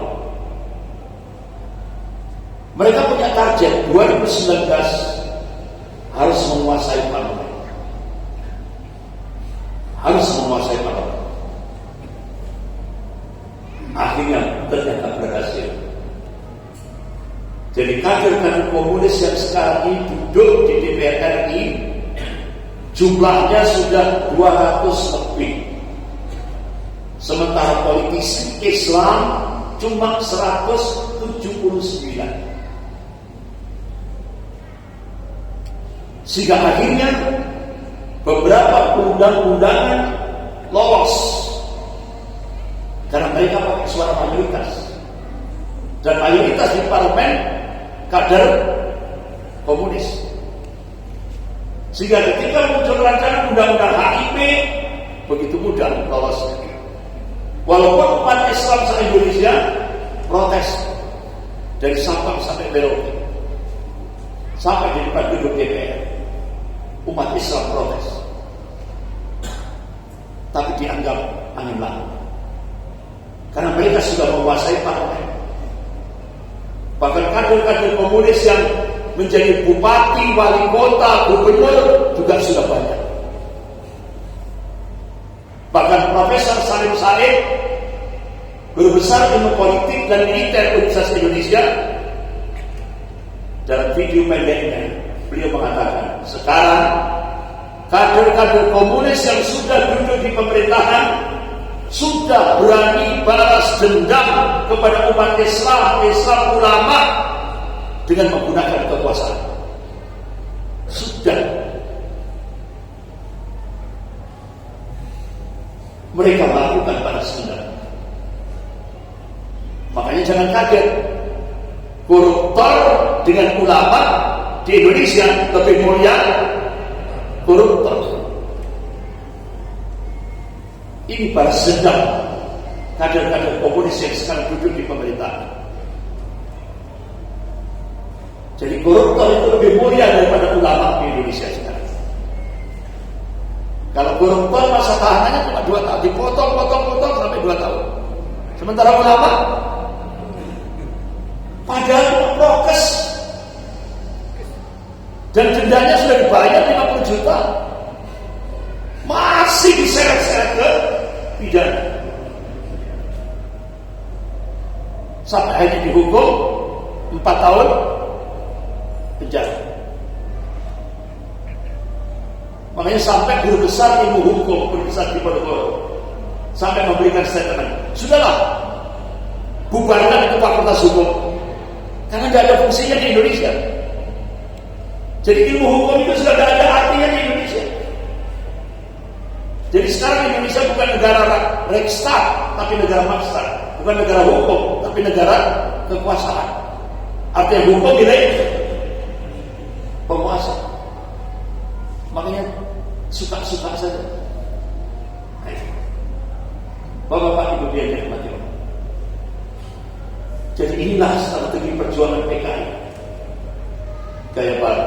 mereka punya target 2019 harus menguasai parlemen. Harus menguasai parlemen. Akhirnya ternyata berhasil. Jadi kader-kader komunis yang sekarang ini duduk di DPR RI jumlahnya sudah 200 lebih. Sementara politisi Islam cuma 179. Sehingga akhirnya beberapa undang-undangan lolos karena mereka pakai suara mayoritas. Dan mayoritas di parlemen kader komunis. Sehingga ketika muncul rancangan undang-undang HIP begitu mudah lolos. Walaupun umat Islam se-Indonesia protes dari Sabang sampai Merauke, sampai di depan gedung DPR, umat Islam protes. tapi dianggap angin lalu. Karena mereka sudah menguasai parlemen. Bahkan kader-kader komunis yang menjadi bupati, wali kota, gubernur juga sudah banyak. Bahkan Profesor Salim Said, guru besar ilmu politik dan militer Universitas Indonesia, dalam video pendeknya beliau mengatakan, sekarang kader-kader komunis yang sudah duduk di pemerintahan sudah berani balas dendam kepada umat Islam ulama dengan menggunakan kekuasaan. Sudah mereka melakukan balas dendam. Makanya jangan kaget, koruptor dengan ulama di Indonesia lebih mulia koruptor. Ini balas dendam kader-kader komunis yang sekarang duduk di pemerintahan. Jadi koruptor itu lebih mulia daripada ulama di Indonesia sekarang. Kalau koruptor masa tahanannya cuma 2 tahun, dipotong sampai 2 tahun. Sementara ulama padahal prokes dan dendanya sudah dibayar 50 juta, masih diseret-seret ke pidana sampai akhirnya dihukum 4 tahun penjara. Makanya sampai guru besar ilmu hukum Universitas Diponegoro sampai memberikan statement, sudahlah bubarkan itu fakultas hukum karena tidak ada fungsinya di Indonesia. Jadi ilmu hukum itu sudah tidak ada artinya di Indonesia. Jadi sekarang Indonesia bukan negara Reichstag, tapi negara Maksar. Bukan negara hukum, tapi negara kekuasaan. Artinya hukum milik penguasa. Makanya suka-suka saja. Bapak-bapak, Ibu yang dirahmati Allah. Jadi inilah strategi perjuangan PKI. Gaya baru,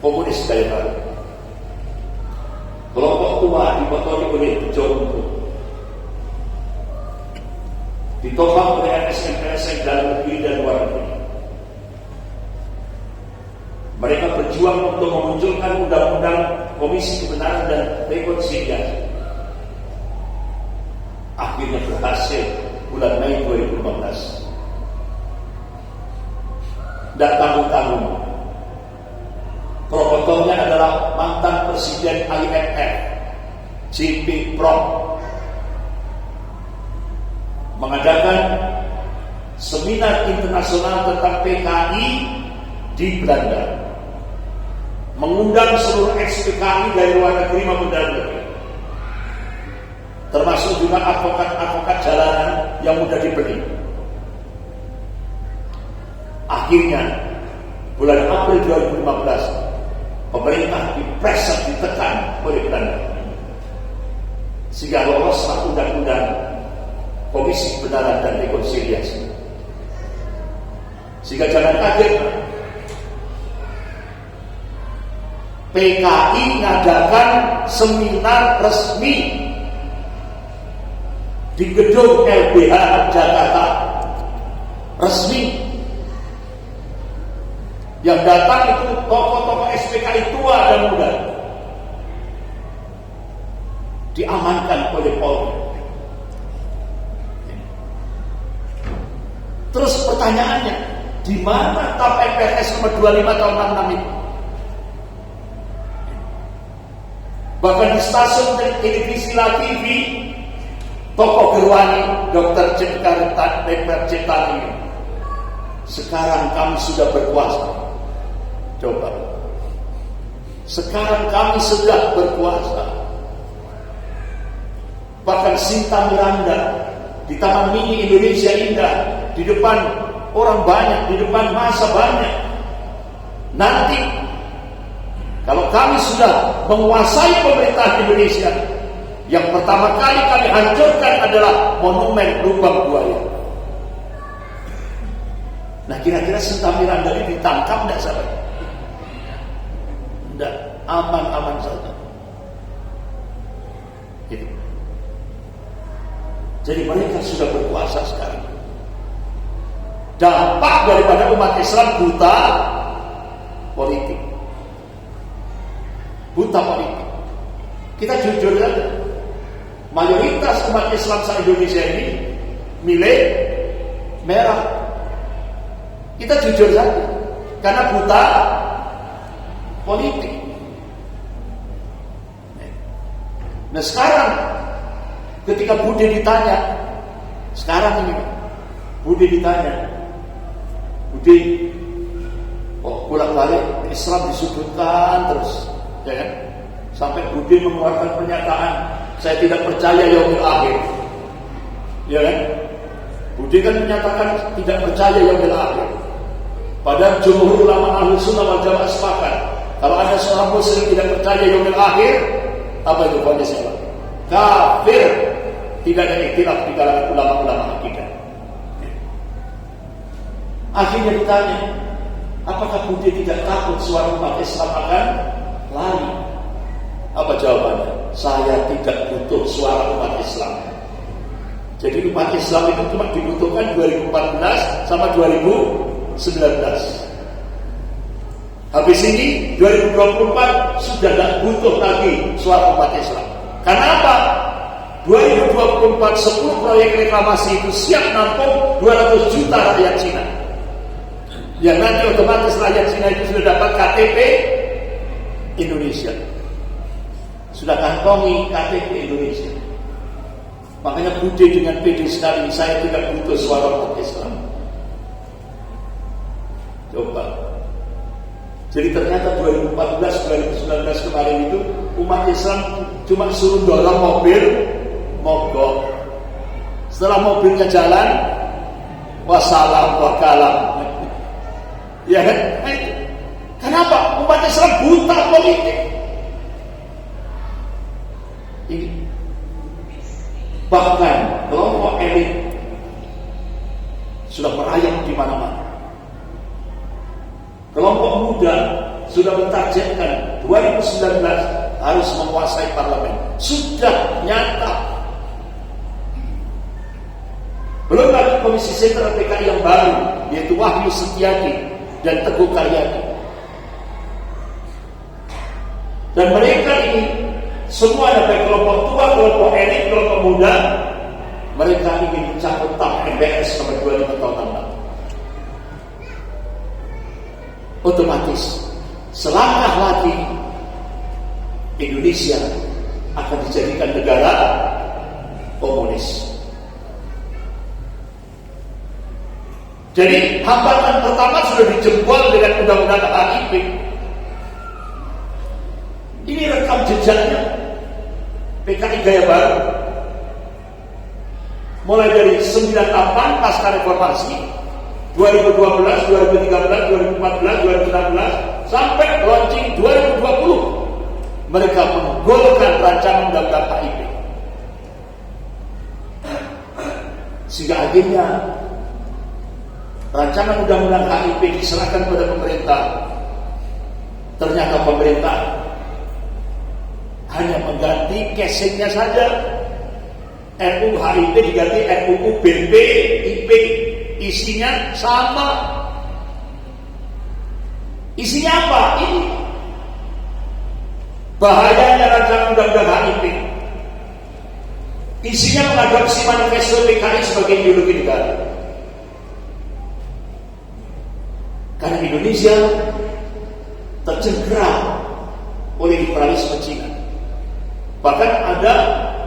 komunis gaya baru. Kelompok tua dimotori oleh John Untung, ditopang oleh LSM-LSM dalam negeri dan luar negeri. Mereka berjuang untuk memunculkan undang-undang Komisi Kebenaran dan Rekonsiliasi. Akhirnya berhasil bulan Mei 2015. Dan tanggung-tanggung, promotornya adalah mantan Presiden IMF, JP Prom, mengadakan seminar internasional tentang PKI di Belanda, mengundang seluruh ex-PKI dari luar negeri maupun dalam negeri, termasuk juga advokat-advokat jalanan yang mudah dibeli. Akhirnya bulan April 2015 pemerintah dipreser, ditekan oleh Belanda sehingga loloslah undang-undang Komisi Kebenaran dan Rekonsiliasi. Sehingga jangan kaget, PKI mengadakan seminar resmi di gedung LBH Jakarta, resmi. Yang datang itu tokoh-tokoh SPKI tua dan muda, diamankan oleh Polri. Terus pertanyaannya, di mana TAP MPRS nomor 25 tahun 66 itu? Bahkan di stasiun televisi La TV, tokoh Gerwani, Dr. Ciptani, sekarang kami sudah berkuasa. Coba, sekarang kami sudah berkuasa. Bahkan Sinta Miranda di Taman Mini Indonesia Indah, di depan orang banyak, di depan masa banyak. Nanti kalau kami sudah menguasai pemerintahan Indonesia, yang pertama kali kami hancurkan adalah monumen lubang buaya. Nah, kira-kira Sinta Miranda ini ditangkap tidak, sahabat? Tidak, aman-aman saja. Gitu. Jadi mereka sudah berkuasa sekarang. Dampak daripada umat Islam buta politik. Buta politik. Kita jujur saja. Mayoritas umat Islam se-Indonesia ini milih merah. Kita jujur saja. Karena buta politik. Nah sekarang ketika Budi ditanya, sekarang ini Budi ditanya, Budi, bolak-balik Islam disudutkan terus, ya kan? Sampai Budi mengeluarkan pernyataan, saya tidak percaya yaumil akhir, ya kan? Budi kan menyatakan tidak percaya yaumil akhir. Padahal jumhur ulama Ahlus Sunnah wal Jamaah sepakat, kalau ada seorang muslim tidak percaya yaumil akhir, apa itu kondisinya? Kafir. Tidak ada ikhtilaf di kalangan ulama-ulama akidah. Akhirnya ditanya, apakah Budi tidak takut suara umat Islam akan lari? Apa jawabannya? Saya tidak butuh suara umat Islam. Jadi umat Islam itu cuma dibutuhkan 2014 sama 2019. Habis ini 2024 sudah tidak butuh lagi suara umat Islam. Karena apa? 2024 10 proyek reklamasi itu siap nampung 200 juta rakyat Cina. Yang nanti otomatis rakyat Cina itu sudah dapat KTP Indonesia. Sudah kantongi KTP Indonesia. Makanya Budi dengan pede sekali, saya tidak butuh suara umat Islam. Coba. Jadi ternyata 2014-2019 kemarin itu umat Islam cuma suruh dorong mobil mogok. Setelah mobilnya jalan, wassalam wakalam. Ya kan? Kenapa? Umat Islam buta politik. Ini bahkan kelompok elit sudah merayap di mana-mana. Kelompok muda sudah mentargetkan 2019 harus menguasai parlemen. Sudah nyata. Belum lagi Komisi Sentral PKI yang baru, yaitu Wahyu Setiadi dan Teguh Karyadi. Dan mereka ini semua ada kelompok tua, kelompok elit, kelompok muda. Mereka ingin mencakup TAP MPR sampai 25 tahun lama. Otomatis selangkah lagi Indonesia akan dijadikan negara komunis. Jadi hambatan pertama sudah dijebol dengan undang-undang HIP. Ini rekam jejaknya PKI Gaya Baru. Mulai dari 98 pasca reformasi, 2012, 2013, 2014, 2016 sampai launching 2020, mereka menggolkan rancangan undang-undang HIP. Sehingga akhirnya rancangan undang-undang HIP diserahkan kepada pemerintah. Ternyata pemerintah hanya mengganti casingnya saja. RUU HIP diganti RUU BP-IP. Isinya sama. Isinya apa? Ini bahayanya rancangan undang-undang HIP. Isinya mengadopsi manifesto PKI sebagai ideologi negara. Karena Indonesia tercengkeram oleh imperialisme Cina. Bahkan ada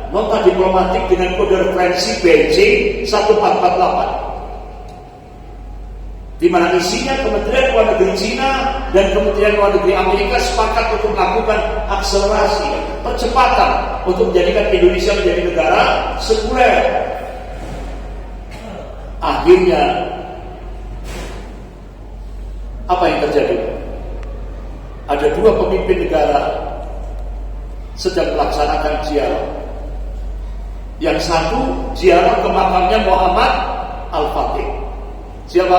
nota diplomatik dengan kode referensi Beijing 1448, di mana isinya Kementerian Luar Negeri Cina dan Kementerian Luar Negeri Amerika sepakat untuk melakukan akselerasi, percepatan untuk menjadikan Indonesia menjadi negara sekuler. Akhirnya apa yang terjadi? Ada dua pemimpin negara sedang melaksanakan ziarah. Yang satu ziarah ke makamnya Muhammad Al-Fatih. Siapa?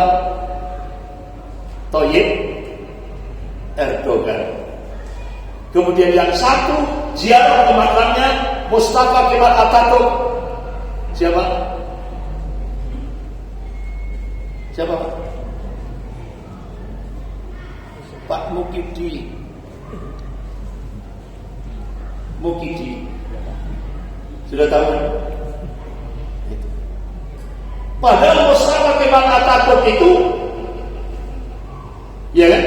Tayyip Erdogan. Kemudian yang satu ziarah ke makamnya Mustafa Kemal Atatürk. Siapa? Siapa? Pak Mukidi. Sudah tahu kan? Padahal Mustafa Kemal Atatürk itu, ya kan,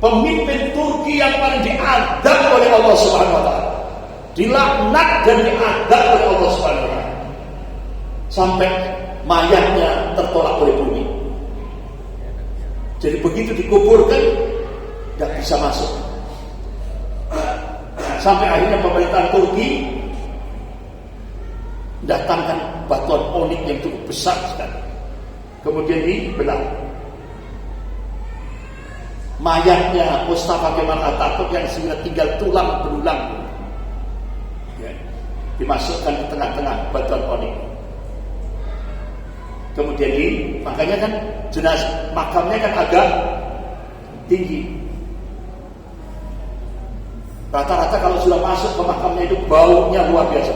pemimpin Turki yang paling diadab oleh Allah Subhanahu Wa Taala, dilaknat dan diadab oleh Allah Subhanahu Wa Taala, sampai mayatnya tertolak oleh bumi. Jadi begitu dikuburkan, tidak bisa masuk. Sampai akhirnya pemerintahan Turki datangkan batuan onik yang cukup besar sekali, kemudian dibelah. Mayatnya Mustafa Kemal Atatürk yang sudah tinggal tulang belulang, ya, dimasukkan di tengah-tengah batuan onik. Kemudian makanya kan jenazah makamnya kan agak tinggi. Rata-rata kalau sudah masuk ke makamnya itu baunya luar biasa.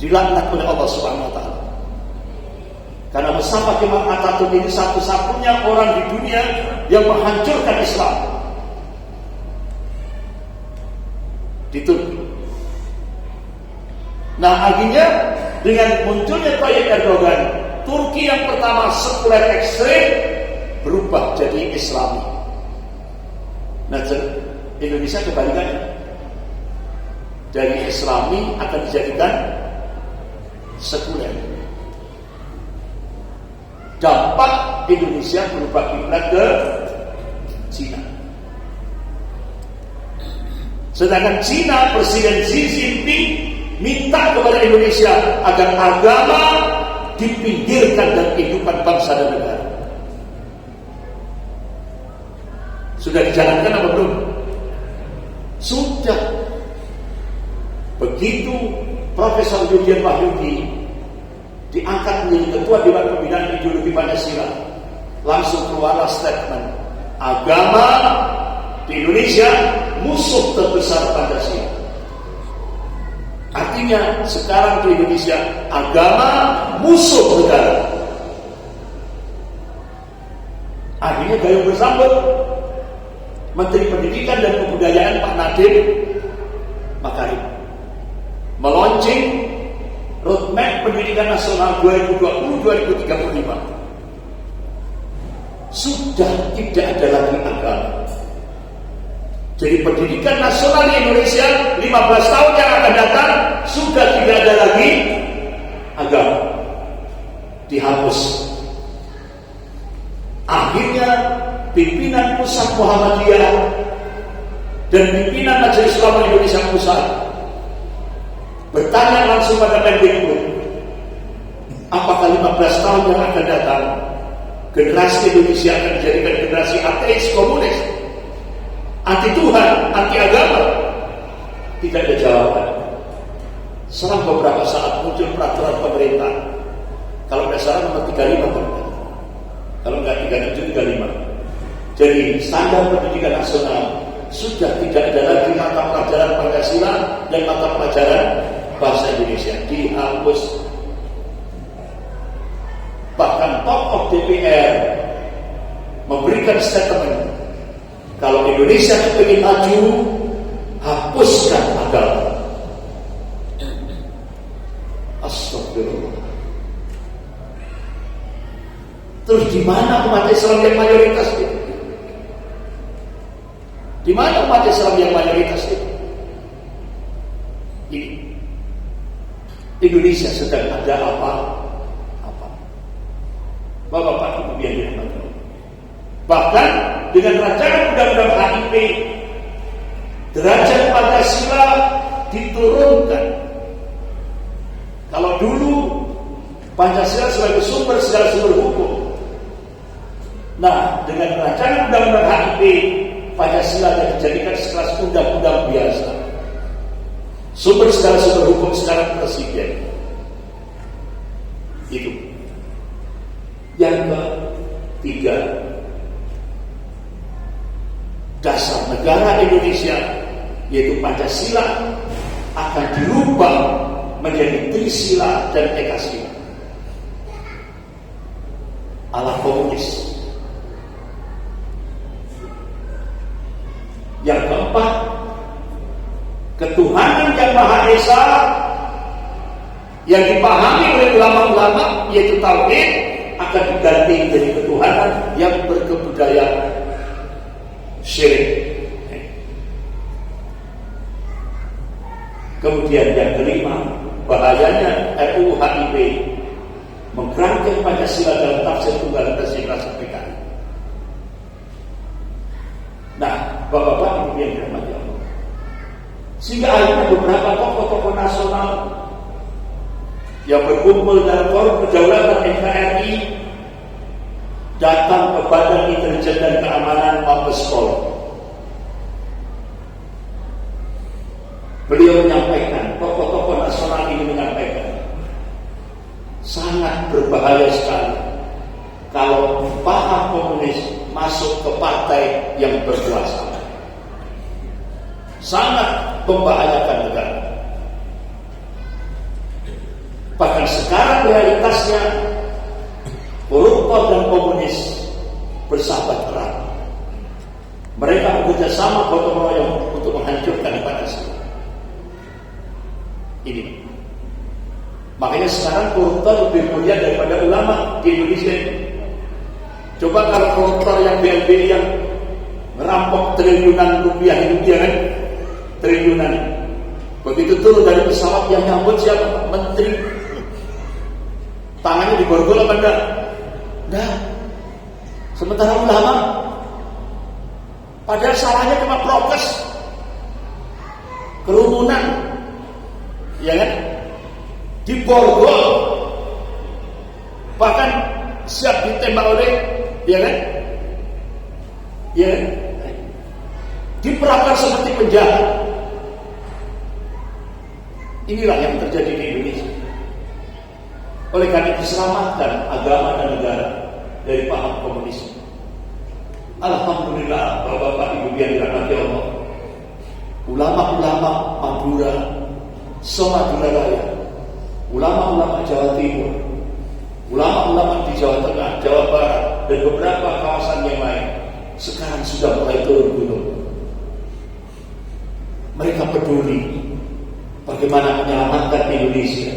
Dilaknat oleh Allah Subhanahu Wa Taala. Karena Mustafa Kemal Atatürk ini satu-satunya orang di dunia yang menghancurkan Islam di Turki. Nah, akhirnya dengan munculnya Tayyip Erdogan, Turki yang pertama sekuler ekstrem berubah jadi Islami. Nah, Indonesia kebalikannya, dari Islami akan dijadikan sekuler. Dampak Indonesia berubah kiblat ke Cina. Sedangkan Cina, Presiden Xi Jinping minta kepada Indonesia agar agama dipinggirkan dari kehidupan bangsa dan negara. Sudah dijalankan apa belum? Sudah. Begitu Profesor Yudhian Wahyudi diangkat menjadi ketua Dewan Pembinaan Ideologi Pancasila, langsung keluarlah statement, agama di Indonesia musuh terbesar Pancasila. Artinya sekarang di Indonesia agama musuh negara. Akhirnya gayung bersambut Menteri Pendidikan dan Kebudayaan Pak Nadiem Makarim meluncing Roadmap Pendidikan Nasional 2020-2035. Sudah tidak ada lagi agama. Jadi pendidikan nasional di Indonesia 15 tahun yang akan datang sudah tidak ada lagi agama. Dihapus. Akhirnya pimpinan pusat Muhammadiyah dan pimpinan Majelis Ulama Indonesia Pusat bertanya langsung pada Mendikbud, apakah 15 tahun yang akan datang generasi Indonesia akan dijadikan generasi ateis, komunis, anti Tuhan, anti agama? Tidak ada jawaban. Selang beberapa saat muncul peraturan pemerintah, kalau tidak salah nomor 35, kalau enggak 37, 35. Jadi standar pendidikan nasional sudah tidak ada lagi mata pelajaran Pancasila dan mata pelajaran bahasa Indonesia, dihapus. Bahkan tokoh DPR memberikan statement, kalau Indonesia ingin maju, hapuskan agama. Astagfirullah. Terus di mana umat Islam yang mayoritas itu? Di mana umat Islam yang mayoritas itu? Ini Indonesia sedang ada apa? Bapak-bapak Ibu yang dirahmati Allah. Bahkan dengan rancangan undang-undang HIP, derajat Pancasila diturunkan. Kalau dulu Pancasila sebagai sumber segala sumber hukum, nah dengan rancangan undang-undang HIP, Pancasila dijadikan sekelas undang-undang biasa, sumber segala sumber hukum sekarang presiden. Itu. Yang ketiga, dasar negara Indonesia yaitu Pancasila akan dirubah menjadi Trisila dan Ekasila ala komunis. Yang keempat, ketuhanan yang Maha Esa yang dipahami oleh ulama-ulama yaitu tauhid akan diganti menjadi ketuhanan yang berkebudayaan syirik. Kemudian yang kelima, bahayanya RUU HIP mengkerangkeng Pancasila dalam tafsir tunggal Pancasila PKI. Nah, Bapak-bapak Ibu yang dirahmati Allah, sehingga akhirnya beberapa tokoh-tokoh nasional yang berkumpul dalam forum kedaulatan NKRI datang ke Badan Intelijen dan Keamanan Mabes Polri. Beliau menyampaikan, tokoh-tokoh nasional ini menyampaikan, sangat berbahaya sekali kalau paham komunis masuk ke partai yang berkuasa. Sangat membahayakan negara. Bahkan sekarang realitasnya koruptor dan komunis bersahabat erat. Mereka bekerja sama gotong royong untuk menghancurkan Pancasila. Ini. Makanya sekarang koruptor lebih mulia daripada ulama di Indonesia. Coba kalau koruptor yang BLBI yang merampok triliunan rupiah itu dia kan, triliunan. Begitu turun dari pesawat yang nyambut siapa? Menteri. Tangannya diborgol apa enggak? Enggak. Sementara ulama, padahal salahnya cuma prokes, kerumunan, ya kan? Diborgol, bahkan siap ditembak oleh, ya kan? Ya kan? Diperlakukan seperti penjahat. Inilah yang terjadi di Indonesia. Oleh karena diselamatkan agama dan negara dari paham komunisme. Alhamdulillah, Bapak-bapak Ibu yang dirahmati Allah, ulama-ulama Madura, se-Madura Raya, ulama-ulama Jawa Timur, ulama-ulama di Jawa Tengah, Jawa Barat, dan beberapa kawasan yang lain sekarang sudah mulai turun gunung. Mereka peduli bagaimana menyelamatkan Indonesia,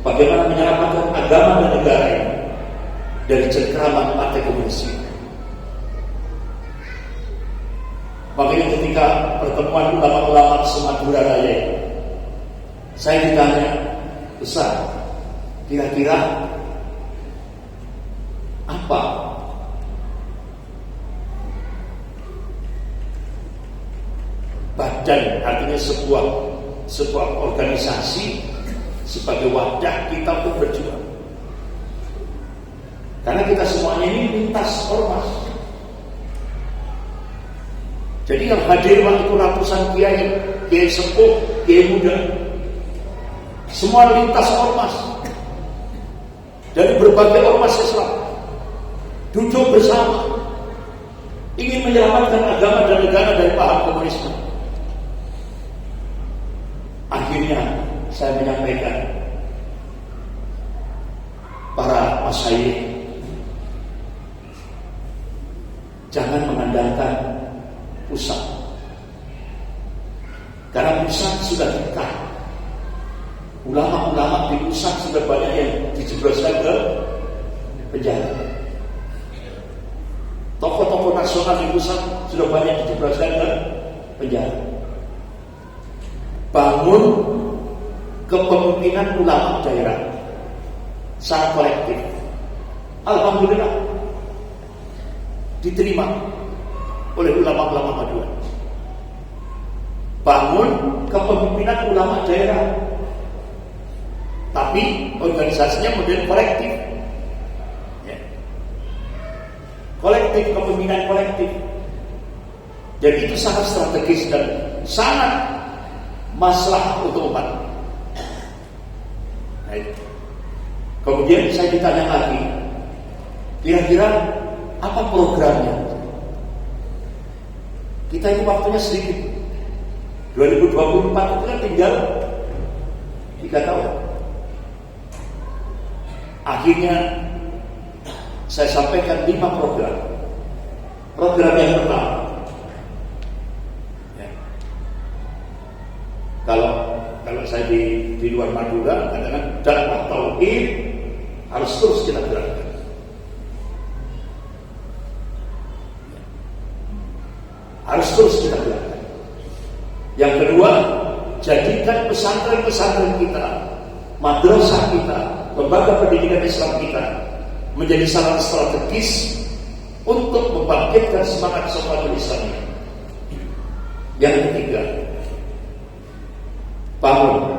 bagaimana menyelamatkan agama dan negara ini dari cengkraman partai komunis. Makanya ketika pertemuan ulama-ulama se-Madura Raya, saya ditanya, Ustaz, kira-kira apa badan, artinya sebuah organisasi sebagai wadah kita untuk berjuang. Karena kita semuanya ini lintas ormas. Jadi yang hadir waktu itu ratusan kiai, kiai sepuh, kiai muda, semua lintas ormas dari berbagai ormas Islam, duduk bersama ingin menyelamatkan agama dan negara dari paham komunisme. Akhirnya saya menyampaikan, para masyayikh, jangan mengandalkan pusat, karena pusat sudah dekat. Ulama-ulama di pusat sudah banyak yang dijebloskan ke penjara. Tokoh-tokoh nasional di pusat sudah banyak dijebloskan ke penjara. Bangun kepemimpinan ulama daerah secara kolektif. Alhamdulillah diterima oleh ulama-ulama Madura. Bangun kepemimpinan ulama daerah, tapi organisasinya model kolektif, ya. Kolektif, kepemimpinan kolektif. Dan itu sangat strategis dan sangat masalah untuk umat. Nah, kemudian saya ditanya lagi, kira-kira apa programnya? Kita itu waktunya sedikit. 2024 itu kan tinggal 3 tahun. Akhirnya saya sampaikan 5 program. Program yang pertama, ya. Kalau saya di luar Madura, kadang-kadang dakwah tauhid harus terus kita gerakkan. Harus terus kita gerakkan. Yang kedua, jadikan pesantren-pesantren kita, madrasah kita, lembaga pendidikan Islam kita menjadi sangat strategis untuk membangkitkan semangat Syafatul Islamiyah. Yang ketiga, bangun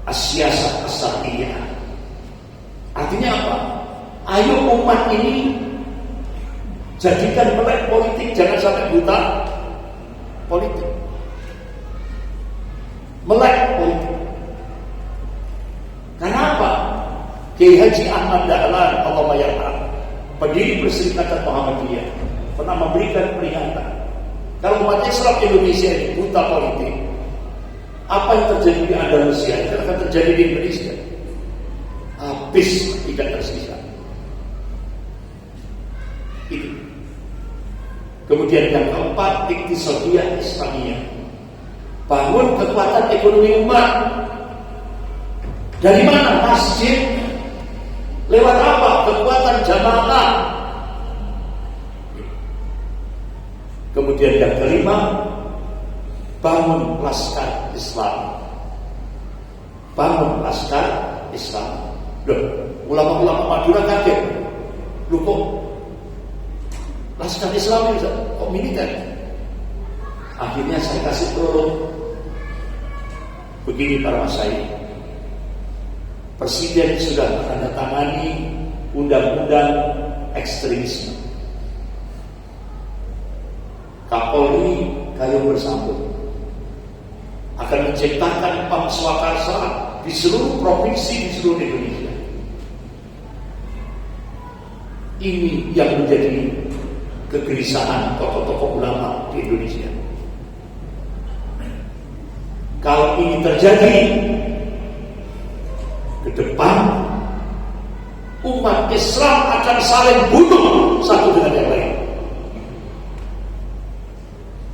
as-siyasah as-syar'iyyah. Artinya apa? Ayo umat ini jadikan melek politik, jangan sampai buta politik. Melek politik. Kenapa? Kiai Haji Ahmad Dahlan, Allahumma yarham, pendiri Perserikatan Muhammadiyah, pernah memberikan peringatan. Kalau umat Islam Indonesia ini buta politik, apa yang terjadi di Andalusia itu akan terjadi di Indonesia. Habis, tidak tersisa. Itu. Kemudian yang keempat, iktisadiyah Islamiyah. Bangun kekuatan ekonomi umat. Dari mana? Masjid. Lewat apa? Kekuatan jamaah. Kemudian yang kelima, bangun laskar Islam. Bangun laskar Islam. Loh, ulama-ulama Madura kaget. Loh kok laskar Islam itu kok militer? Akhirnya saya kasih tolong. Begini para masyayikh, Presiden sudah menandatangani undang-undang ekstremisme. Kapolri kayu bersambut akan menciptakan Pam Swakarsa di seluruh provinsi di seluruh Indonesia. Ini yang menjadi kegelisahan tokoh-tokoh ulama di Indonesia. Kalau ini terjadi, ke depan umat Islam akan saling bunuh satu dengan yang lain.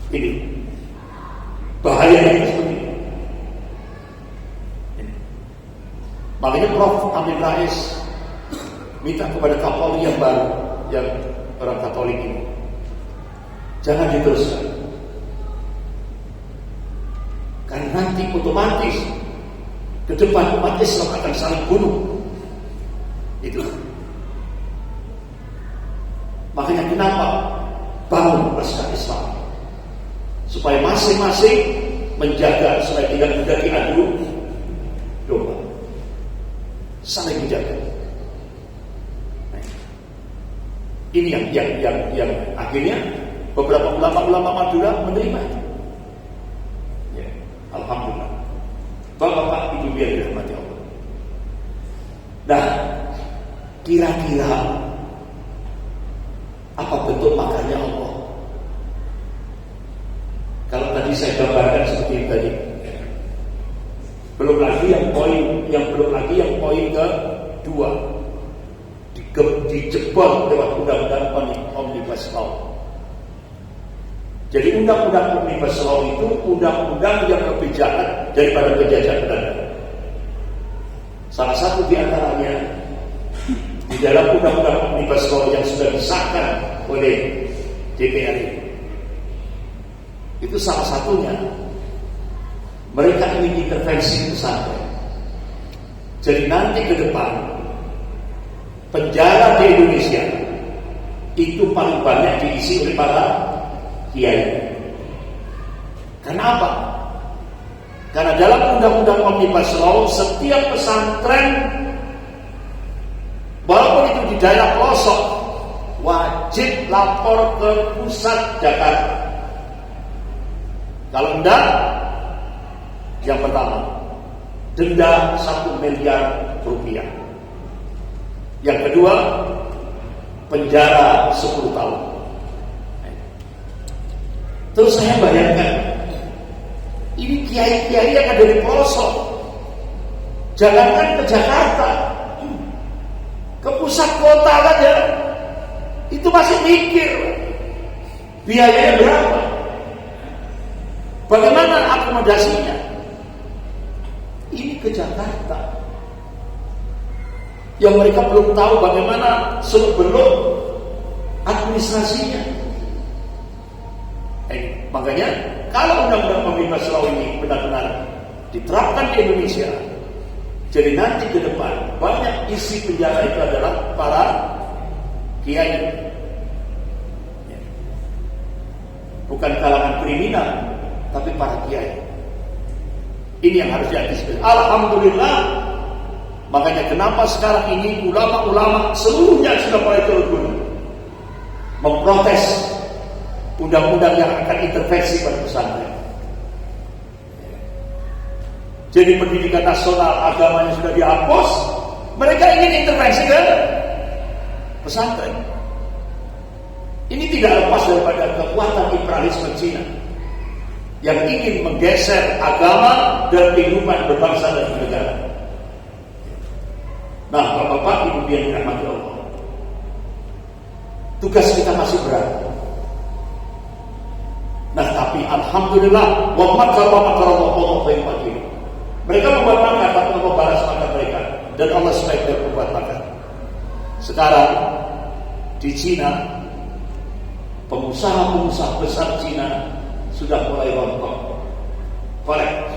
Ini bahayanya seperti ini. Makanya Prof. Amin Rais minta kepada Kapolri yang baru, yang orang Katolik ini, jangan diteruskan, karena nanti otomatis ke depan umat Islam akan saling bunuh. Itu. Makanya kenapa bangun laskar Islam, supaya masing-masing menjaga supaya tidak mudah diadu domba, saling menjaga. Nah, ini yang akhirnya beberapa ulama-ulama Madura menerima itu. Ya, alhamdulillah. Bapak-bapak, ibu yang dirahmati Allah. Nah, kira-kira apa bentuk makarnya Allah? Kalau tadi saya gambarkan seperti itu tadi, belum lagi yang poin kedua, dijebol lewat undang-undang Omnibus Law. Jadi undang-undang Omnibus Law itu undang-undang yang lebih jahat daripada penjajahan Belanda. Salah satu di antaranya di dalam undang-undang Omnibus Law yang sudah disahkan oleh DPR itu salah satunya mereka ingin intervensi pesantren. Jadi nanti ke depan penjara di Indonesia itu paling banyak diisi oleh para kiai. Kenapa? Karena dalam undang-undang Omnibus Law setiap pesantren walaupun itu di daerah pelosok wajib lapor ke pusat Jakarta. Kalau enggak, yang pertama denda 1 miliar rupiah. Yang kedua penjara 10 tahun. Terus saya bayangkan, ini kiai-kiai yang ada di pelosok, jangankan ke Jakarta, ke pusat kota saja itu masih mikir biayanya berapa, bagaimana akomodasinya. Ini ke Jakarta yang mereka belum tahu bagaimana seluk-beluk administrasinya. Makanya kalau undang-undang Omnibus Law ini benar-benar diterapkan di Indonesia, jadi nanti ke depan banyak isi penjara itu adalah para kiai, bukan kalangan kriminal, tapi para kiai. Ini yang harus diantisipasi. Alhamdulillah. Makanya kenapa sekarang ini ulama-ulama seluruhnya sudah mulai turun memprotes undang-undang yang akan intervensi pada pesantren. Jadi pendidikan nasional agamanya sudah dihapus, mereka ingin intervensi ke pesantren. Ini tidak lepas daripada kekuatan imperialisme Cina yang ingin menggeser agama dan kehidupan berbangsa dan bernegara. Nah, Bapak Ibu yang dirahmati Allah, tugas kita masih berat. Nah, tapi alhamdulillah, wa makarallahu khairul makirin. Mereka membuat makar, tapi Allah balas makar mereka, dan Allah sebaik-baik membuat makar. Sekarang di Cina, pengusaha-pengusaha besar Cina sudah mulai rontok, collect.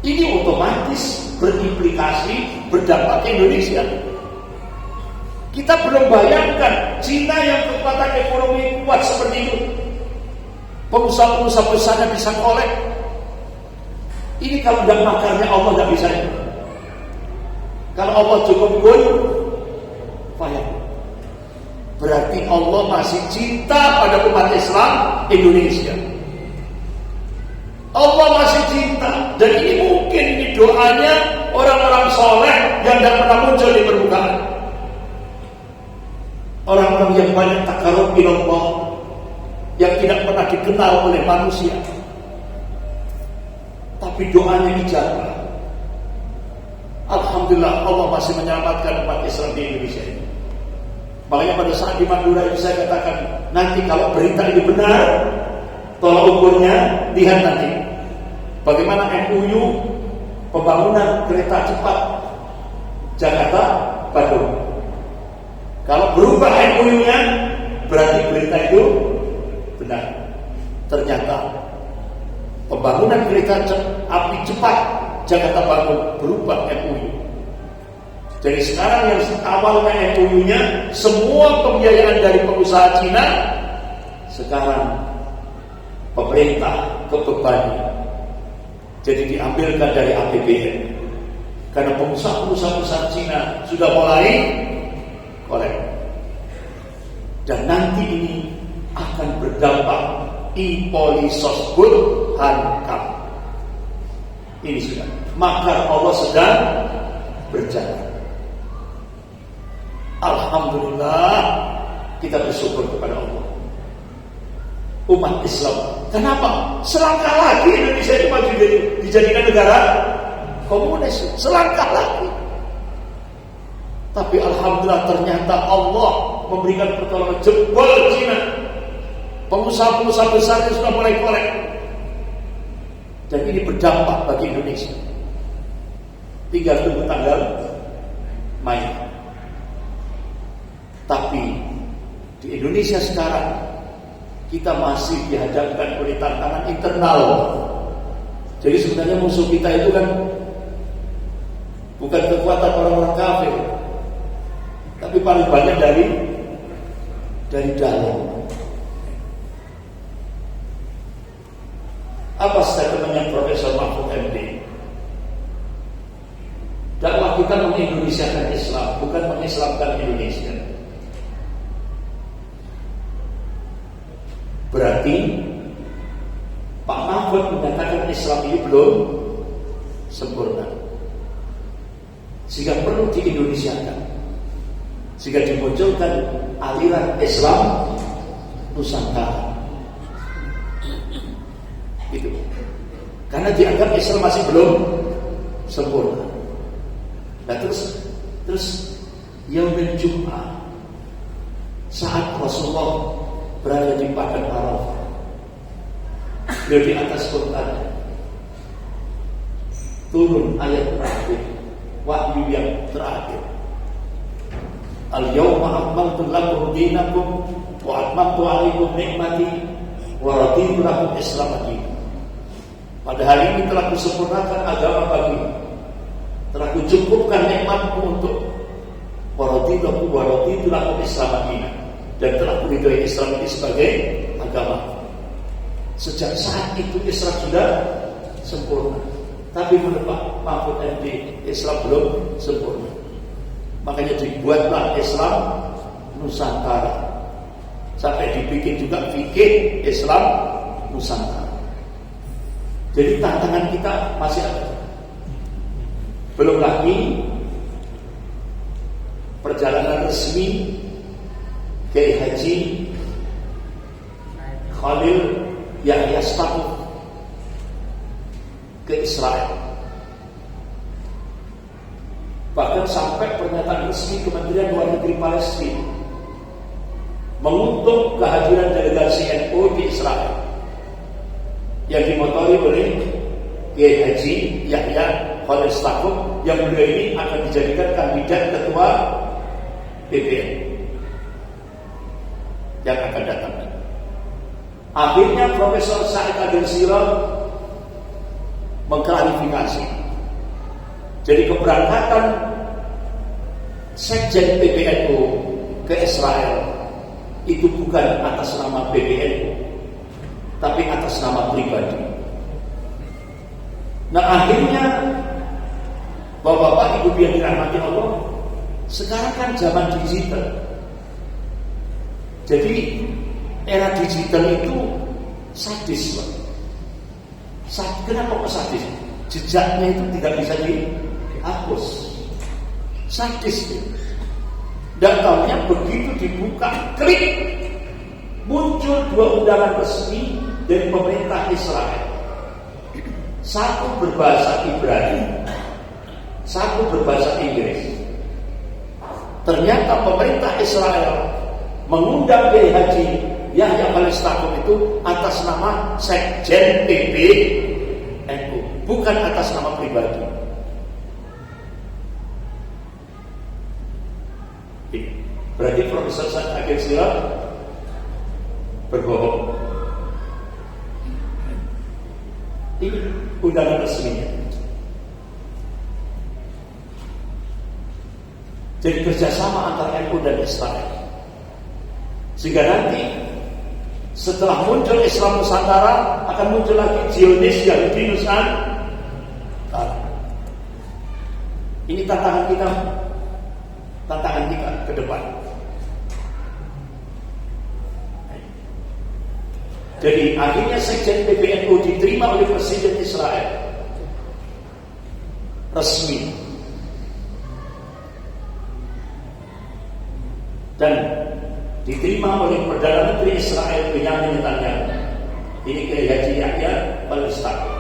Ini otomatis berimplikasi berdampak ke Indonesia. Kita belum bayangkan Cina yang kekuatan ekonomi kuat seperti itu, pengusaha-pengusaha besarnya bisa collect. Ini kalau tidak makarnya Allah tidak bisa. Kalau Allah cukup goy, payah. Berarti Allah masih cinta pada umat Islam Indonesia. Allah masih cinta. Dan ini mungkin ini doanya orang-orang soleh yang tidak pernah muncul di permukaan. Orang-orang yang banyak takarrub ilallah, yang tidak pernah dikenal oleh manusia, tapi doanya ijabah. Alhamdulillah Allah masih menyelamatkan umat Islam di Indonesia ini. Makanya pada saat di Madura itu saya katakan, nanti kalau berita ini benar, tolak ukurnya lihat nanti bagaimana MOU pembangunan kereta cepat Jakarta Bandung. Kalau berubah MOU-nya, berarti berita itu benar. Ternyata pembangunan kereta api cepat Jakarta Bandung berubah MOU. Jadi sekarang yang awalnya MOU-nya semua pembiayaan dari pengusaha Cina, sekarang pemerintah kebebani. Jadi diambilkan dari APBN. Karena pengusaha-pengusaha besar Cina sudah mulai kolek. Dan nanti ini akan berdampak Ipolisospun Hankam. Ini sudah makar Allah sedang berjalan. Alhamdulillah, kita bersyukur kepada Allah. Umat Islam, kenapa? Selangkah lagi Indonesia itu maju dijadikan negara komunis. Selangkah lagi. Tapi alhamdulillah ternyata Allah memberikan pertolongan. Jebol Cina, pengusaha-pengusaha besarnya sudah mulai kolek. Dan ini berdampak bagi Indonesia. Tinggal tunggu tanggal main. Tapi di Indonesia sekarang kita masih dihadapkan oleh tantangan internal. Jadi sebenarnya musuh kita itu kan bukan kekuatan orang-orang kafir, tapi paling banyak dari dalam. Apa statementnya Profesor Mahfud MD? Dakwah kita mengindonesiakan Islam, bukan mengislamkan Indonesia. Berarti Pak Mahfud mengatakan Islam ini belum sempurna, sehingga perlu diindonesiakan, sehingga dimunculkan aliran Islam Nusantara. karena dianggap Islam masih belum sempurna. Nah terus Yaumul Jum'ah, saat Rasulullah berada di padang Arafah, beliau di atas kurtanya, turun ayat terakhir, wahyu yang terakhir. Al-yawma akmaltu lakum dinakum wa atmamtu alaikum nikmati wa raditu lakum Islam dinan. Pada hari ini telah kusempurnakan agama bagimu, telah kucukupkan nikmatku untuk wa raditu lakum Islam dinan, dan telah kuridhoi Islam ini sebagai agama. Sejak saat itu Islam sudah sempurna. Tapi menurut Pak Mahfud MD, Islam belum sempurna. Makanya dibuatlah Islam Nusantara. Sampai dibikin juga fikih Islam Nusantara. Jadi tantangan kita masih ada. Belum lagi perjalanan resmi Kiai Haji Khalil Yahya Stakuf ke Israel. Bahkan sampai pernyataan resmi Kementerian Luar Negeri Palestina mengutuk kehadiran delegasi NU di Israel yang dimotori oleh Kiai Haji Yahya Khalil Stakuf, yang beliau ini akan dijadikan kandidat ketua PBN yang akan datang. Akhirnya Profesor Said Agil Siraj mengklarifikasi. Jadi keberangkatan Sekjen PBNU ke Israel itu bukan atas nama PBNU, tapi atas nama pribadi. Nah akhirnya Bapak-bapak, Ibu yang dirahmati Allah, sekarang kan zaman digital. Jadi era digital itu sadis, Pak. Kenapa kok sadis? Jejaknya itu tidak bisa dihapus. Sadis. Dan tahunya begitu dibuka, klik, muncul 2 undangan resmi dari pemerintah Israel. Satu berbahasa Ibrani, satu berbahasa Inggris. Ternyata pemerintah Israel mengundang Kiai Haji Yahya Khalil Stakuf itu atas nama Sekjen PBNU, bukan atas nama pribadi. Berarti Profesor Said Agil Siraj berbohong. Ini undangan resminya. Jadi kerjasama antara NU dan Israel, sehingga nanti setelah muncul Islam Nusantara akan muncul lagi Zionis Yahudi Nusantara. Ini tantangan kita ke depan. Jadi akhirnya Sekjen PBNU diterima oleh Presiden Israel resmi, dan diterima oleh Perdana Menteri Israel Benyamin Netanyahu. Ini Kiai Haji Yahya Khalil Stakuf.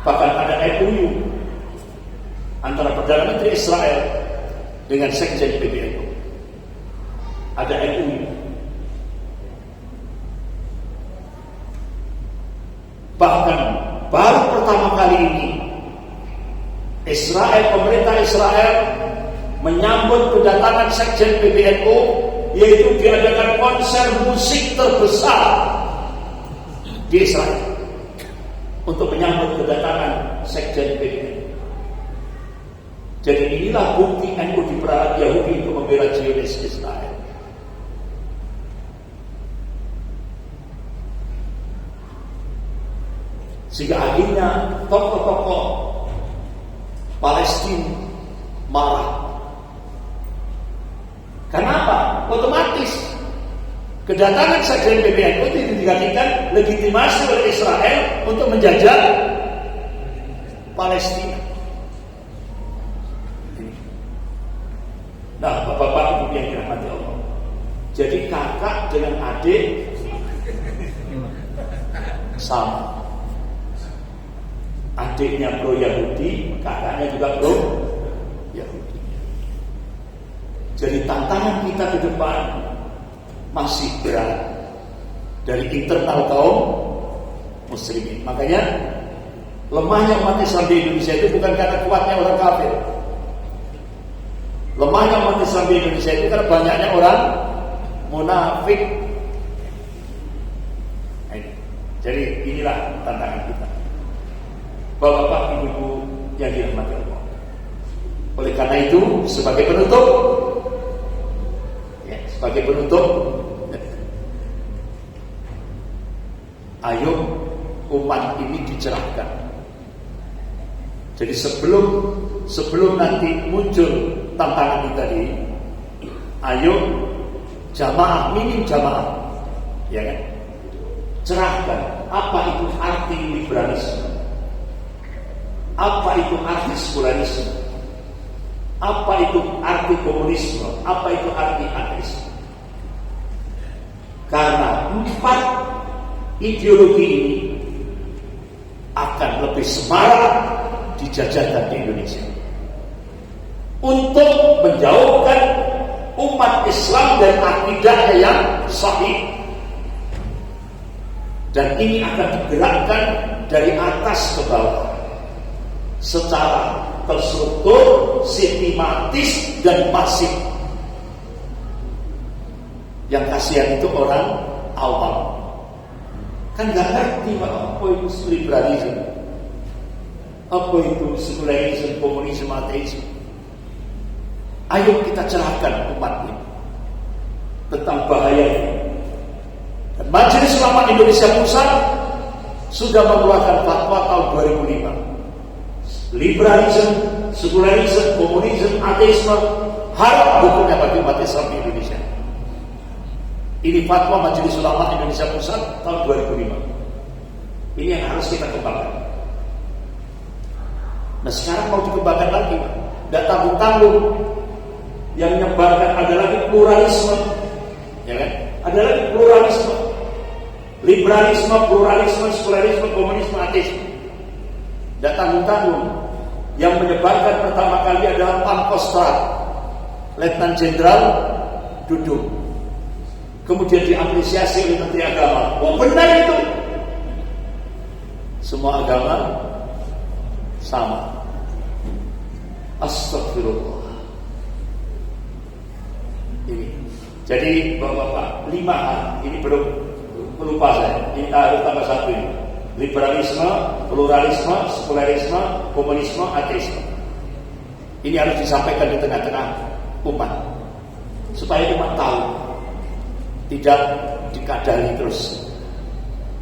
Bahkan ada MOU antara Perdana Menteri Israel dengan Sekjen PBNU. Ada MOU. Bahkan baru pertama kali ini pemerintah Israel menyambut kedatangan Sekjen PBNU, yaitu diadakan konser musik terbesar di Israel untuk menyambut kedatangan Sekjen PBNU. Jadi inilah bukti NU diperalat Yahudi untuk membela Zionis Israel. Sehingga akhirnya tokoh-tokoh Palestina marah. Kenapa? Otomatis kedatangan Sekjen PBNU itu dijadikan legitimasi oleh Israel untuk menjajah Palestina. Nah, Bapak-bapak, Ibu yang dirahmati Allah, jadi kakak dengan adik sama. adiknya pro Yahudi, kakaknya juga pro Yahudi. Jadi tantangan kita ke depan masih berat dari internal kaum muslimin. Makanya lemahnya umat Islam di Indonesia itu bukan karena kuatnya orang kafir. Lemahnya umat Islam di Indonesia itu karena banyaknya orang munafik. Jadi inilah tantangan kita. Bapak-bapak, ibu-ibu yang dirahmati Allah. Oleh karena itu, sebagai penutup, ayo umat ini dicerahkan. Jadi sebelum nanti muncul tantangan ini tadi, ayo jamaah, minim jamaah, ya kan? Cerahkan apa itu arti liberalisme, apa itu arti sekularisme, apa itu arti komunisme, apa itu arti ateisme. Karena 4 ideologi ini akan lebih semarak dijajahkan di Indonesia untuk menjauhkan umat Islam dan akidahnya yang sahih. Dan ini akan digerakkan dari atas ke bawah secara terstruktur, sistematis, dan masif. Yang kasihan itu orang awam, kan gak ngerti apa itu liberalisme, apa itu sekularisme, komunisme, ateisme. Ayo kita cerahkan umat ini tentang bahayanya. Dan Majelis Ulama Indonesia Pusat sudah mengeluarkan fatwa tahun 2005. Liberalisme, sekularisme, komunisme, ateisme haram hukumnya bagi umat Islam di Indonesia. Ini fatwa Majelis Ulama Indonesia Pusat tahun 2005. Ini yang harus kita kembangkan. Nah sekarang mau dikembangkan lagi, tidak tanggung-tanggung. Yang menyebarkan ada lagi pluralisme, ya kan? Ada lagi pluralisme, liberalisme, pluralisme, sekularisme, komunisme, ateisme. Tidak tanggung-tanggung. Yang menyebarkan pertama kali adalah Pangkostrat, Letnan Jenderal Dudung. Kemudian diapresiasi oleh Menteri Agama. Oh benar itu. Semua agama sama. Astagfirullah. Ini. Jadi bapak-bapak, 5 hal. Ini belum lupa saya. Ini harus tambah 1 ini. Liberalisme, pluralisme, sekularisme, komunisme, ateisme. Ini harus disampaikan di tengah-tengah umat supaya umat tahu, tidak dikadali terus,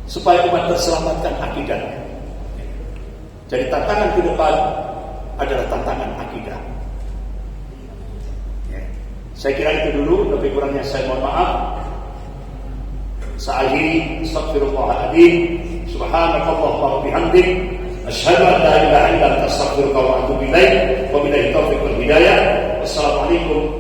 supaya umat terselamatkan akidahnya. Jadi tantangan ke depan adalah tantangan akidah. Saya kira itu dulu, lebih kurangnya saya mohon maaf. Saya akhiri, astagfirullahaladzim, subhanakallahumma wa bihamdik, asyhadu an la ilaha illa anta astaghfiruka wa atubu ilaik, wa billahi taufiq wal hidayah. Wassalamualaikum